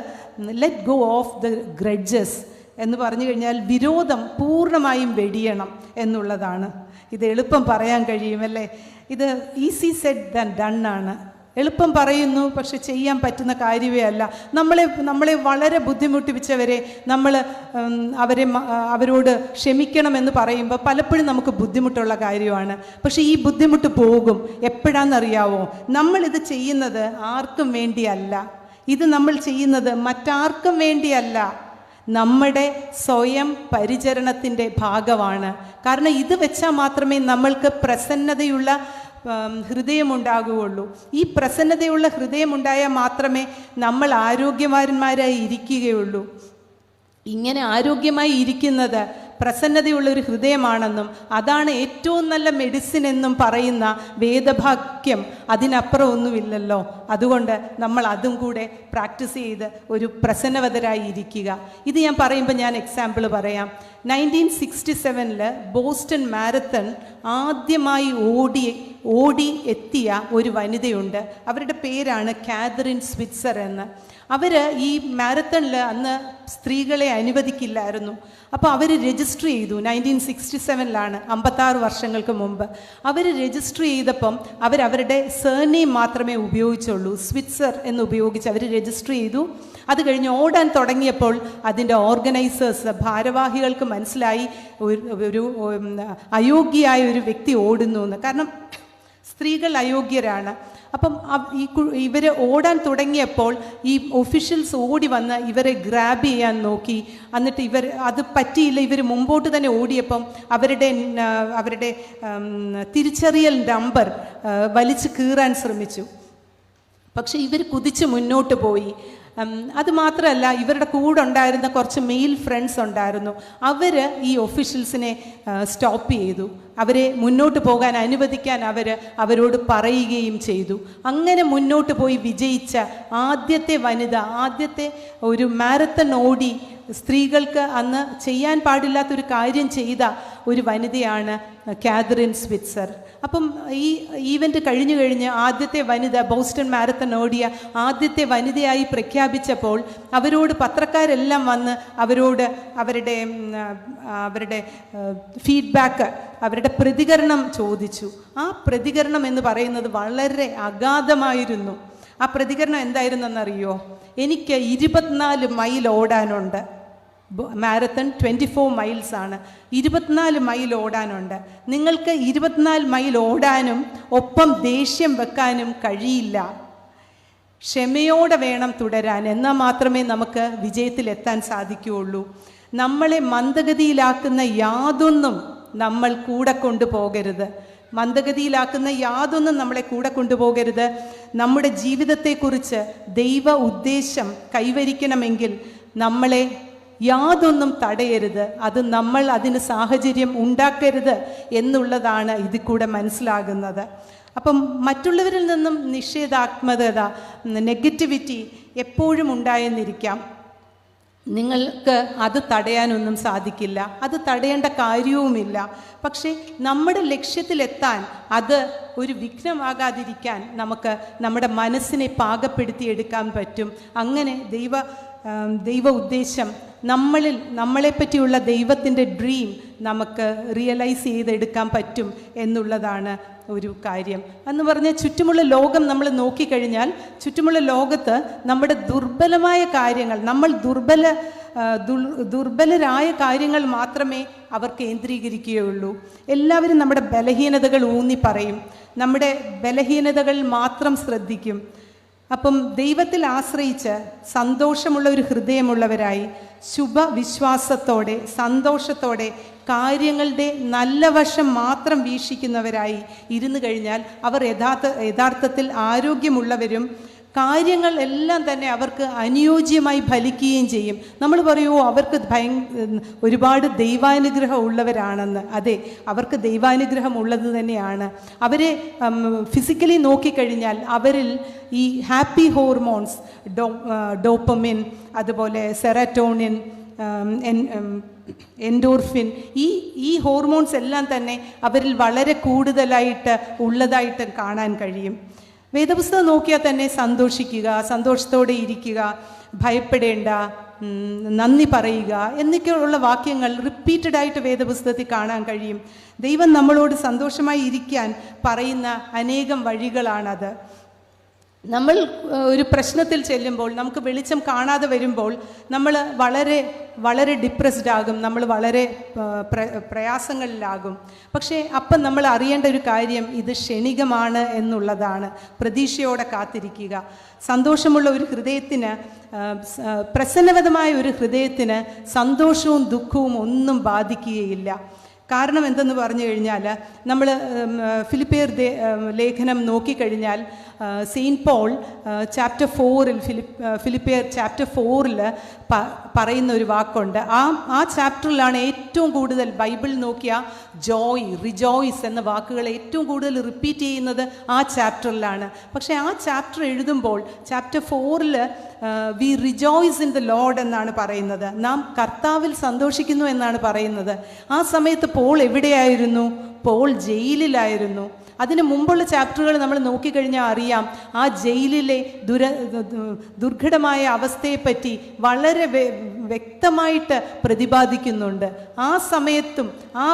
let go of the grudges എന്ന് പറഞ്ഞു കഴിഞ്ഞാൽ വിരോധം പൂർണ്ണമായും വെടിയണം എന്നുള്ളതാണ്. ഇത് എളുപ്പം പറയാൻ കഴിയുമല്ലേ? ഇത് ഈസി സെഡ് ദാൻ ഡൺ ആണ്. എളുപ്പം പറയുന്നു, പക്ഷെ ചെയ്യാൻ പറ്റുന്ന കാര്യമേ അല്ല. നമ്മളെ വളരെ ബുദ്ധിമുട്ടിപ്പിച്ചവരെ അവരോട് ക്ഷമിക്കണമെന്ന് പറയുമ്പോൾ പലപ്പോഴും നമുക്ക് ബുദ്ധിമുട്ടുള്ള കാര്യമാണ്. പക്ഷെ ഈ ബുദ്ധിമുട്ട് പോകും. എപ്പോഴാണെന്നറിയാവോ? നമ്മളിത് ചെയ്യുന്നത് ആർക്കും വേണ്ടിയല്ല. ഇത് നമ്മൾ ചെയ്യുന്നത് മറ്റാർക്കും വേണ്ടിയല്ല, നമ്മുടെ സ്വയം പരിചരണത്തിൻ്റെ ഭാഗമാണ്. കാരണം ഇത് വെച്ചാൽ മാത്രമേ നമ്മൾക്ക് പ്രസന്നതയുള്ള ഹൃദയമുണ്ടാകുകയുള്ളൂ. ഈ പ്രസന്നതയുള്ള ഹൃദയമുണ്ടായാൽ മാത്രമേ നമ്മൾ ആരോഗ്യവാന്മാരായി ഇരിക്കുകയുള്ളൂ. ഇങ്ങനെ ആരോഗ്യമായി ഇരിക്കുന്നത് പ്രസന്നതയുള്ളൊരു ഹൃദയമാണെന്നും അതാണ് ഏറ്റവും നല്ല മെഡിസിൻ എന്നും പറയുന്ന വേദവാക്യം അതിനപ്പുറം ഒന്നുമില്ലല്ലോ. അതുകൊണ്ട് നമ്മൾ അതും കൂടെ പ്രാക്ടീസ് ചെയ്ത് ഒരു പ്രസന്നവതരായി ഇരിക്കുക. ഇത് ഞാൻ പറയുമ്പോൾ ഞാൻ എക്സാമ്പിൾ പറയാം. 1967 ബോസ്റ്റൺ മാരത്തൺ ആദ്യമായി ഓടി എത്തിയ ഒരു വനിതയുണ്ട്. അവരുടെ പേരാണ് കാതറിൻ സ്വിറ്റ്സർ എന്ന്. അവർ ഈ മാരത്തണിൽ അന്ന് സ്ത്രീകളെ അനുവദിക്കില്ലായിരുന്നു. അപ്പോൾ അവർ രജിസ്റ്റർ ചെയ്തു. 1967 56 വർഷങ്ങൾക്ക് മുമ്പ് അവർ രജിസ്റ്റർ ചെയ്തപ്പം അവരുടെ സർനെയിം മാത്രമേ ഉപയോഗിച്ചുള്ളൂ. സ്വിറ്റ്സർ എന്ന് ഉപയോഗിച്ച് അവർ രജിസ്റ്റർ ചെയ്തു. അത് കഴിഞ്ഞ് ഓടാൻ തുടങ്ങിയപ്പോൾ അതിൻ്റെ ഓർഗനൈസേഴ്സ്, ഭാരവാഹികൾക്ക് മനസ്സിലായി ഒരു അയോഗ്യയായ ഒരു വ്യക്തി ഓടുന്നു എന്ന്. കാരണം സ്ത്രീകൾ അയോഗ്യരാണ്. അപ്പം ഇവർ ഓടാൻ തുടങ്ങിയപ്പോൾ ഈ ഒഫീഷ്യൽസ് ഓടി വന്ന് ഇവരെ ഗ്രാബ് ചെയ്യാൻ നോക്കി. എന്നിട്ട് അത് പറ്റിയില്ല. ഇവർ മുമ്പോട്ട് തന്നെ ഓടിയപ്പം അവരുടെ തിരിച്ചറിയൽ നമ്പർ വലിച്ചു കീറാൻ ശ്രമിച്ചു. പക്ഷെ ഇവർ കുതിച്ച് മുന്നോട്ട് പോയി. അതുമാത്രമല്ല, ഇവരുടെ കൂടെ ഉണ്ടായിരുന്ന കുറച്ച് മെയിൽ ഫ്രണ്ട്സ് ഉണ്ടായിരുന്നു. അവർ ഈ ഒഫീഷ്യൽസിനെ സ്റ്റോപ്പ് ചെയ്തു. അവരെ മുന്നോട്ട് പോകാൻ അനുവദിക്കാൻ അവരോട് പറയുകയും ചെയ്തു. അങ്ങനെ മുന്നോട്ട് പോയി വിജയിച്ച ആദ്യത്തെ വനിത, ആദ്യത്തെ ഒരു മാരത്തൺ ഓടി സ്ത്രീകൾക്ക് അന്ന് ചെയ്യാൻ പാടില്ലാത്തൊരു കാര്യം ചെയ്ത ഒരു വനിതയാണ് കാതറിൻ സ്വിറ്റ്സർ. അപ്പം ഈ ഈവൻ്റ് കഴിഞ്ഞ് ആദ്യത്തെ വനിത, ബോസ്റ്റൺ മാരത്തൺ ഓടിയ ആദ്യത്തെ വനിതയായി പ്രഖ്യാപിച്ചപ്പോൾ അവരോട് പത്രക്കാരെല്ലാം വന്ന് അവരുടെ ഫീഡ്ബാക്ക്, അവരുടെ പ്രതികരണം ചോദിച്ചു. ആ പ്രതികരണം എന്ന് പറയുന്നത് വളരെ അഗാധമായിരുന്നു. ആ പ്രതികരണം എന്തായിരുന്നെന്നറിയോ? എനിക്ക് 24 മൈൽ ഓടാനുണ്ട്. മാരത്തൺ 24 മൈൽസാണ്. 24 മൈൽ ഓടാനുണ്ട്. നിങ്ങൾക്ക് 24 മൈൽ ഓടാനും ഒപ്പം ദേഷ്യം വെക്കാനും കഴിയില്ല. ക്ഷമയോടെ വേണം തുടരാൻ. എന്നാൽ മാത്രമേ നമുക്ക് വിജയത്തിലെത്താൻ സാധിക്കുകയുള്ളൂ. നമ്മളെ മന്ദഗതിയിലാക്കുന്ന യാതൊന്നും നമ്മൾ കൂടെ കൊണ്ടുപോകരുത്. മന്ദഗതിയിലാക്കുന്ന യാതൊന്നും നമ്മളെ കൂടെ കൊണ്ടുപോകരുത്. നമ്മുടെ ജീവിതത്തെക്കുറിച്ച് ദൈവ ഉദ്ദേശം കൈവരിക്കണമെങ്കിൽ നമ്മളെ യാതൊന്നും തടയരുത്. അത് നമ്മൾ അതിന് സാഹചര്യം ഉണ്ടാക്കരുത് എന്നുള്ളതാണ് ഇതിൽ കൂടെ മനസ്സിലാകുന്നത്. അപ്പം മറ്റുള്ളവരിൽ നിന്നും നിഷേധാത്മകത, നെഗറ്റിവിറ്റി എപ്പോഴും ഉണ്ടായെന്നിരിക്കാം. നിങ്ങൾക്ക് അത് തടയാനൊന്നും സാധിക്കില്ല, അത് തടയേണ്ട കാര്യവുമില്ല. പക്ഷേ നമ്മുടെ ലക്ഷ്യത്തിലെത്താൻ അത് ഒരു വിഘ്നമാകാതിരിക്കാൻ നമുക്ക് നമ്മുടെ മനസ്സിനെ പാകപ്പെടുത്തിയെടുക്കാൻ പറ്റും. അങ്ങനെ ദൈവ ഉദ്ദേശം നമ്മളെപ്പറ്റിയുള്ള ദൈവത്തിൻ്റെ ഡ്രീം നമുക്ക് റിയലൈസ് ചെയ്തെടുക്കാൻ പറ്റും എന്നുള്ളതാണ് ഒരു കാര്യം. എന്ന് പറഞ്ഞാൽ ചുറ്റുമുള്ള ലോകം നമ്മൾ നോക്കിക്കഴിഞ്ഞാൽ ചുറ്റുമുള്ള ലോകത്ത് നമ്മുടെ ദുർബലമായ കാര്യങ്ങൾ, നമ്മൾ ദുർബലരായ കാര്യങ്ങൾ മാത്രമേ അവർ കേന്ദ്രീകരിക്കുകയുള്ളൂ. എല്ലാവരും നമ്മുടെ ബലഹീനതകൾ ഊന്നി പറയും, നമ്മുടെ ബലഹീനതകൾ മാത്രം ശ്രദ്ധിക്കും. അപ്പം ദൈവത്തിൽ ആശ്രയിച്ച് സന്തോഷമുള്ള ഒരു ഹൃദയമുള്ളവരായി ശുഭവിശ്വാസത്തോടെ സന്തോഷത്തോടെ കാര്യങ്ങളുടെ നല്ല വശം മാത്രം വീക്ഷിക്കുന്നവരായി ഇരുന്നു കഴിഞ്ഞാൽ അവർ യഥാർത്ഥത്തിൽ ആരോഗ്യമുള്ളവരും കാര്യങ്ങൾ എല്ലാം തന്നെ അവർക്ക് അനുയോജ്യമായി ഫലിക്കുകയും ചെയ്യും. നമ്മൾ പറയുമോ അവർക്ക് ഒരുപാട് ദൈവാനുഗ്രഹം ഉള്ളവരാണെന്ന്. അതെ, അവർക്ക് ദൈവാനുഗ്രഹം ഉള്ളത് തന്നെയാണ്. അവരെ ഫിസിക്കലി നോക്കിക്കഴിഞ്ഞാൽ അവരിൽ ഈ ഹാപ്പി ഹോർമോൺസ്, ഡോപ്പമിൻ, അതുപോലെ സെററ്റോണിൻ, എൻഡോർഫിൻ, ഈ ഹോർമോൺസ് എല്ലാം തന്നെ അവരിൽ വളരെ കൂടുതലായിട്ട് ഉള്ളതായിട്ട് കാണാൻ കഴിയും. വേദപുസ്തകം നോക്കിയാൽ തന്നെ സന്തോഷിക്കുക, സന്തോഷത്തോടെ ഇരിക്കുക, ഭയപ്പെടേണ്ട, നന്ദി പറയുക എന്നൊക്കെയുള്ള വാക്യങ്ങൾ റിപ്പീറ്റഡായിട്ട് വേദപുസ്തകത്തിൽ കാണാൻ കഴിയും. ദൈവം നമ്മളോട് സന്തോഷമായി ഇരിക്കാൻ പറയുന്ന അനേകം വഴികളാണത്. നമ്മൾ ഒരു പ്രശ്നത്തിൽ ചെല്ലുമ്പോൾ, നമുക്ക് വെളിച്ചം കാണാതെ വരുമ്പോൾ നമ്മൾ വളരെ വളരെ ഡിപ്രസ്ഡ് ആകും, നമ്മൾ വളരെ പ്രയാസങ്ങളിലാകും. പക്ഷേ അപ്പം നമ്മൾ അറിയേണ്ട ഒരു കാര്യം ഇത് ക്ഷണികമാണ് എന്നുള്ളതാണ്. പ്രതീക്ഷയോടെ കാത്തിരിക്കുക. സന്തോഷമുള്ള ഒരു ഹൃദയത്തിന്, പ്രസന്നവതമായ ഒരു ഹൃദയത്തിന് സന്തോഷവും ദുഃഖവും ഒന്നും ബാധിക്കുകയില്ല. കാരണം എന്തെന്ന് പറഞ്ഞു കഴിഞ്ഞാൽ നമ്മൾ ഫിലിപ്പിയർ ലേഖനം നോക്കിക്കഴിഞ്ഞാൽ സെയിൻറ്റ് പോൾ ചാപ്റ്റർ 4-ൽ ഫിലിപ്പിയർ ചാപ്റ്റർ 4-ൽ പറയുന്ന ഒരു വാക്കുണ്ട്. ആ ചാപ്റ്ററിലാണ് ഏറ്റവും കൂടുതൽ ബൈബിൾ നോക്കിയ ജോയ്, റിജോയ്സ് എന്ന വാക്കുകൾ ഏറ്റവും കൂടുതൽ റിപ്പീറ്റ് ചെയ്യുന്നത് ആ ചാപ്റ്ററിലാണ്. പക്ഷേ ആ ചാപ്റ്റർ എഴുതുമ്പോൾ ചാപ്റ്റർ 4-ൽ we rejoice in the Lord എന്നാണ് പറയുന്നത്. നാം കർത്താവിൽ സന്തോഷിക്കുന്നു എന്നാണ് പറയുന്നത്. ആ സമയത്ത് പോൾ എവിടെയായിരുന്നു? പോൾ ജയിലിലായിരുന്നു. അതിന് മുമ്പുള്ള ചാപ്റ്ററുകൾ നമ്മൾ നോക്കിക്കഴിഞ്ഞാൽ അറിയാം, ആ ജയിലിലെ ദുർഘടമായ അവസ്ഥയെപ്പറ്റി വളരെ വ്യക്തമായിട്ട് പ്രതിപാദിക്കുന്നുണ്ട്. ആ സമയത്തും ആ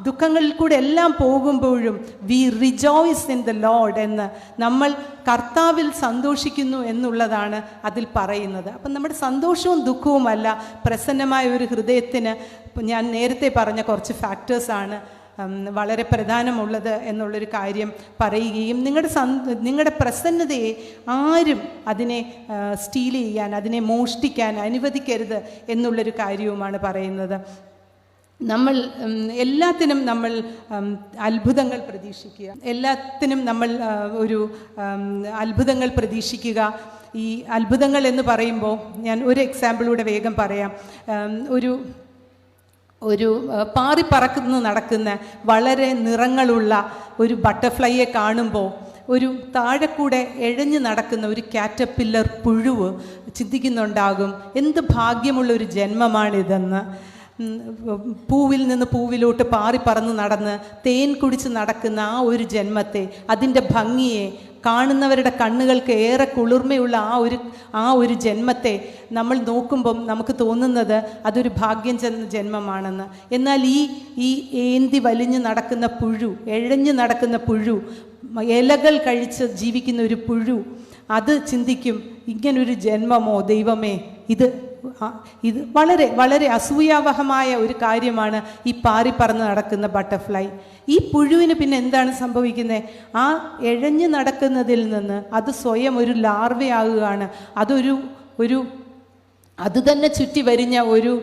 ദുഃഖങ്ങളിൽ കൂടെ എല്ലാം പോകുമ്പോഴും V rejoice in the Lord എന്ന്, നമ്മൾ കർത്താവിൽ സന്തോഷിക്കുന്നു എന്നുള്ളതാണ് അതിൽ പറയുന്നത്. അപ്പം നമ്മുടെ സന്തോഷവും ദുഃഖവുമല്ല, പ്രസന്നമായ ഒരു ഹൃദയത്തിന് ഞാൻ നേരത്തെ പറഞ്ഞ കുറച്ച് ഫാക്ടേഴ്സാണ് വളരെ പ്രധാനമുള്ളത് എന്നുള്ളൊരു കാര്യം പറയുകയും നിങ്ങളുടെ പ്രസന്നതയെ ആരും അതിനെ സ്റ്റീൽ ചെയ്യാൻ, അതിനെ മോഷ്ടിക്കാൻ അനുവദിക്കരുത് എന്നുള്ളൊരു കാര്യവുമാണ് പറയുന്നത്. എല്ലാത്തിനും നമ്മൾ അത്ഭുതങ്ങൾ പ്രതീക്ഷിക്കുക, എല്ലാത്തിനും നമ്മൾ ഒരു അത്ഭുതങ്ങൾ പ്രതീക്ഷിക്കുക. ഈ അത്ഭുതങ്ങൾ എന്ന് പറയുമ്പോൾ ഞാൻ ഒരു എക്സാമ്പിളൂടെ വേഗം പറയാം. ഒരു പാറിപ്പറക്കുന്ന നടക്കുന്ന വളരെ നിറങ്ങളുള്ള ഒരു ബട്ടർഫ്ലൈയെ കാണുമ്പോൾ ഒരു താഴെ കൂടെ എഴഞ്ഞു നടക്കുന്ന ഒരു കാറ്റർപില്ലർ പുഴുവ് ചിന്തിക്കുന്നുണ്ടാകും, എന്ത് ഭാഗ്യമുള്ള ഒരു ജന്മമാണിതെന്ന്. പൂവിൽ നിന്ന് പൂവിലോട്ട് പാറിപ്പറന്ന് നടന്ന് തേൻ കുടിച്ച് നടക്കുന്ന ആ ഒരു ജന്മത്തെ, അതിൻ്റെ ഭംഗിയെ, കാണുന്നവരുടെ കണ്ണുകൾക്ക് ഏറെ കുളിർമയുള്ള ആ ഒരു ജന്മത്തെ നമ്മൾ നോക്കുമ്പം നമുക്ക് തോന്നുന്നത് അതൊരു ഭാഗ്യം ജന്മമാണെന്ന്. എന്നാൽ ഈ ഏന്തി വലിഞ്ഞു നടക്കുന്ന പുഴു, എഴഞ്ഞു നടക്കുന്ന പുഴു, ഇലകൾ കഴിച്ച് ജീവിക്കുന്ന ഒരു പുഴു, അത് ചിന്തിക്കും, ഇങ്ങനൊരു ജന്മമോ ദൈവമേ, ഇത് വളരെ വളരെ അസൂയാവഹമായ ഒരു കാര്യമാണ് ഈ പാറിപ്പറന്ന് നടക്കുന്ന ബട്ടർഫ്ലൈ. ഈ പുഴുവിന് പിന്നെ എന്താണ് സംഭവിക്കുന്നത്? ആ എഴഞ്ഞു നടക്കുന്നതിൽ നിന്ന് അത് സ്വയം ഒരു ലാർവയാകുകയാണ്. അത് തന്നെ ചുറ്റി വരിഞ്ഞ ഒരു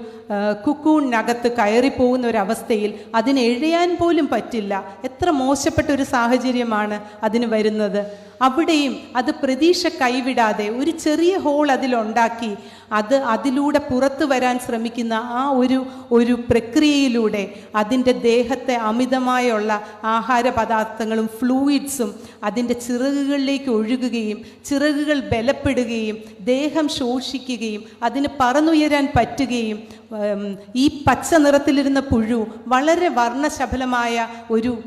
കുക്കൂണിനകത്ത് കയറിപ്പോകുന്ന ഒരവസ്ഥയിൽ അതിന് എഴയാൻ പോലും പറ്റില്ല. എത്ര മോശപ്പെട്ട ഒരു സാഹചര്യമാണ് അതിന് വരുന്നത്. അവിടെയും അത് പ്രതീക്ഷ കൈവിടാതെ ഒരു ചെറിയ ഹോൾ അതിലുണ്ടാക്കി അതിലൂടെ പുറത്തു വരാൻ ശ്രമിക്കുന്ന ആ ഒരു പ്രക്രിയയിലൂടെ അതിൻ്റെ ദേഹത്തെ അമിതമായുള്ള ആഹാര പദാർത്ഥങ്ങളും ഫ്ലൂയിഡ്സും അതിൻ്റെ ചിറകുകളിലേക്ക് ഒഴുകുകയും ചിറകുകൾ ബലപ്പെടുകയും ദേഹം ശോഷിക്കുകയും അതിന് പറന്നുയരാൻ പറ്റുകയും ഈ പച്ച നിറത്തിലിരുന്ന പുഴു വളരെ വർണ്ണശബലമായ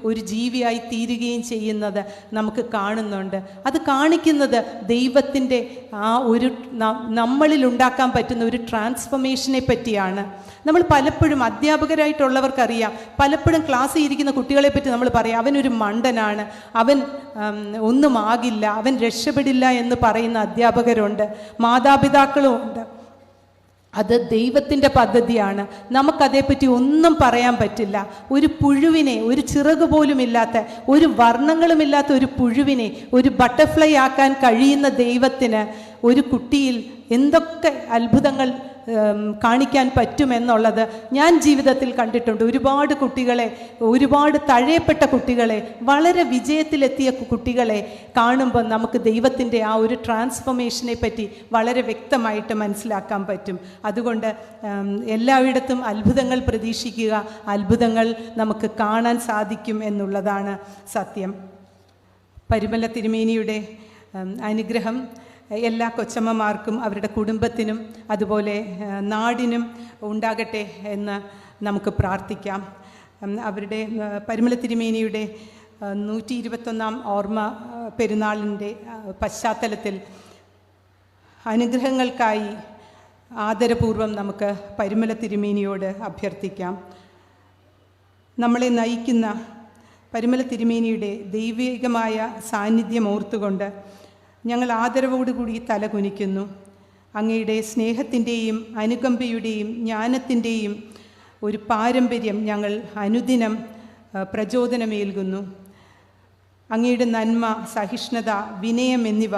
ഒരു ജീവിയായി തീരുകയും ചെയ്യുന്നത് നമുക്ക് കാണുന്നുണ്ട്. അത് കാണിക്കുന്നത് ദൈവത്തിൻ്റെ ആ ഒരു നമ്മളിൽ ഉണ്ടാക്കാൻ പറ്റുന്ന ഒരു ട്രാൻസ്ഫോർമേഷനെ പറ്റിയാണ്. നമ്മൾ പലപ്പോഴും അധ്യാപകരായിട്ടുള്ളവർക്കറിയാം, പലപ്പോഴും ക്ലാസ്സിൽ ഇരിക്കുന്ന കുട്ടികളെ പറ്റി നമ്മൾ പറയാം, അവനൊരു മണ്ടനാണ്, അവൻ ഒന്നും ആകില്ല, അവൻ രക്ഷപ്പെടില്ല എന്ന് പറയുന്ന അധ്യാപകരുണ്ട്, മാതാപിതാക്കളും ഉണ്ട്. അത് ദൈവത്തിൻ്റെ പദ്ധതിയാണ്. നമുക്കതേപ്പറ്റി ഒന്നും പറയാൻ പറ്റില്ല. ഒരു പുഴുവിനെ, ഒരു ചിറക് പോലുമില്ലാത്ത, ഒരു വർണ്ണങ്ങളുമില്ലാത്ത ഒരു പുഴുവിനെ ഒരു ബട്ടർഫ്ലൈ ആക്കാൻ കഴിയുന്ന ദൈവത്തിന് ഒരു കുട്ടിയിൽ എന്തൊക്കെ അത്ഭുതങ്ങൾ കാണിക്കാൻ പറ്റുമെന്നുള്ളത് ഞാൻ ജീവിതത്തിൽ കണ്ടിട്ടുണ്ട്. ഒരുപാട് കുട്ടികളെ, ഒരുപാട് തഴയപ്പെട്ട കുട്ടികളെ, വളരെ വിജയത്തിലെത്തിയ കുട്ടികളെ കാണുമ്പോൾ നമുക്ക് ദൈവത്തിൻ്റെ ആ ഒരു ട്രാൻസ്ഫോർമേഷനെ പറ്റി വളരെ വ്യക്തമായിട്ട് മനസ്സിലാക്കാൻ പറ്റും. അതുകൊണ്ട് എല്ലായിടത്തും അത്ഭുതങ്ങൾ പ്രതീക്ഷിക്കുക, അത്ഭുതങ്ങൾ നമുക്ക് കാണാൻ സാധിക്കും എന്നുള്ളതാണ് സത്യം. പരിമല തിരുമേനിയുടെ അനുഗ്രഹം എല്ലാ കൊച്ചമ്മമാർക്കും അവരുടെ കുടുംബത്തിനും അതുപോലെ നാടിനും ഉണ്ടാകട്ടെ എന്ന് നമുക്ക് പ്രാർത്ഥിക്കാം. അവരുടെ പരിമല തിരുമേനിയുടെ 121 ഓർമ്മ പെരുന്നാളിൻ്റെ പശ്ചാത്തലത്തിൽ അനുഗ്രഹങ്ങൾക്കായി ആദരപൂർവ്വം നമുക്ക് പരിമല തിരുമേനിയോട് അഭ്യർത്ഥിക്കാം. നമ്മളെ നയിക്കുന്ന പരിമല തിരുമേനിയുടെ ദൈവികമായ സാന്നിധ്യം ഓർത്തുകൊണ്ട് ഞങ്ങൾ ആദരവോടുകൂടി തല കുനിക്കുന്നു. അങ്ങയുടെ സ്നേഹത്തിൻ്റെയും അനുകമ്പയുടെയും ജ്ഞാനത്തിൻ്റെയും ഒരു പാരമ്പര്യം ഞങ്ങൾ അനുദിനം പ്രചോദനമേൽക്കുന്നു. അങ്ങയുടെ നന്മ, സഹിഷ്ണുത, വിനയം എന്നിവ,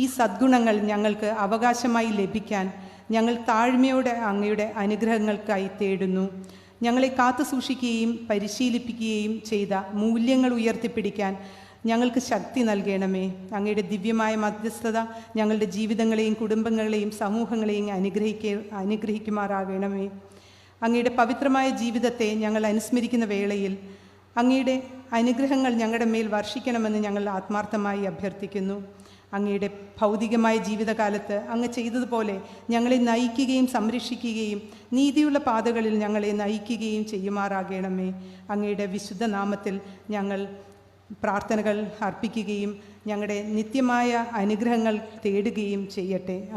ഈ സദ്ഗുണങ്ങൾ ഞങ്ങൾക്ക് അവകാശമായി ലഭിക്കാൻ ഞങ്ങൾ താഴ്മയോടെ അങ്ങയുടെ അനുഗ്രഹങ്ങൾക്കായി തേടുന്നു. ഞങ്ങളെ കാത്തു സൂക്ഷിക്കുകയും പരിശീലിപ്പിക്കുകയും ചെയ്ത മൂല്യങ്ങൾ ഉയർത്തിപ്പിടിക്കാൻ ഞങ്ങൾക്ക് ശക്തി നൽകണമേ. അങ്ങയുടെ ദിവ്യമായ മധ്യസ്ഥത ഞങ്ങളുടെ ജീവിതങ്ങളെയും കുടുംബങ്ങളെയും സമൂഹങ്ങളെയും അനുഗ്രഹിക്കുമാറാകണമേ. അങ്ങയുടെ പവിത്രമായ ജീവിതത്തെ ഞങ്ങൾ അനുസ്മരിക്കുന്ന വേളയിൽ അങ്ങയുടെ അനുഗ്രഹങ്ങൾ ഞങ്ങളുടെ മേൽ വർഷിക്കണമെന്ന് ഞങ്ങൾ ആത്മാർത്ഥമായി അഭ്യർത്ഥിക്കുന്നു. അങ്ങയുടെ ഭൗതികമായ ജീവിതകാലത്ത് അങ്ങ് ചെയ്തതുപോലെ ഞങ്ങളെ നയിക്കുകയും സംരക്ഷിക്കുകയും നീതിയുള്ള പാതകളിൽ ഞങ്ങളെ നയിക്കുകയും ചെയ്യുമാറാകണമേ. അങ്ങയുടെ വിശുദ്ധ നാമത്തിൽ ഞങ്ങൾ പ്രാർത്ഥനകൾ അർപ്പിക്കുകയും ഞങ്ങളുടെ നിത്യമായ അനുഗ്രഹങ്ങൾ തേടുകയും ചെയ്യട്ടെ.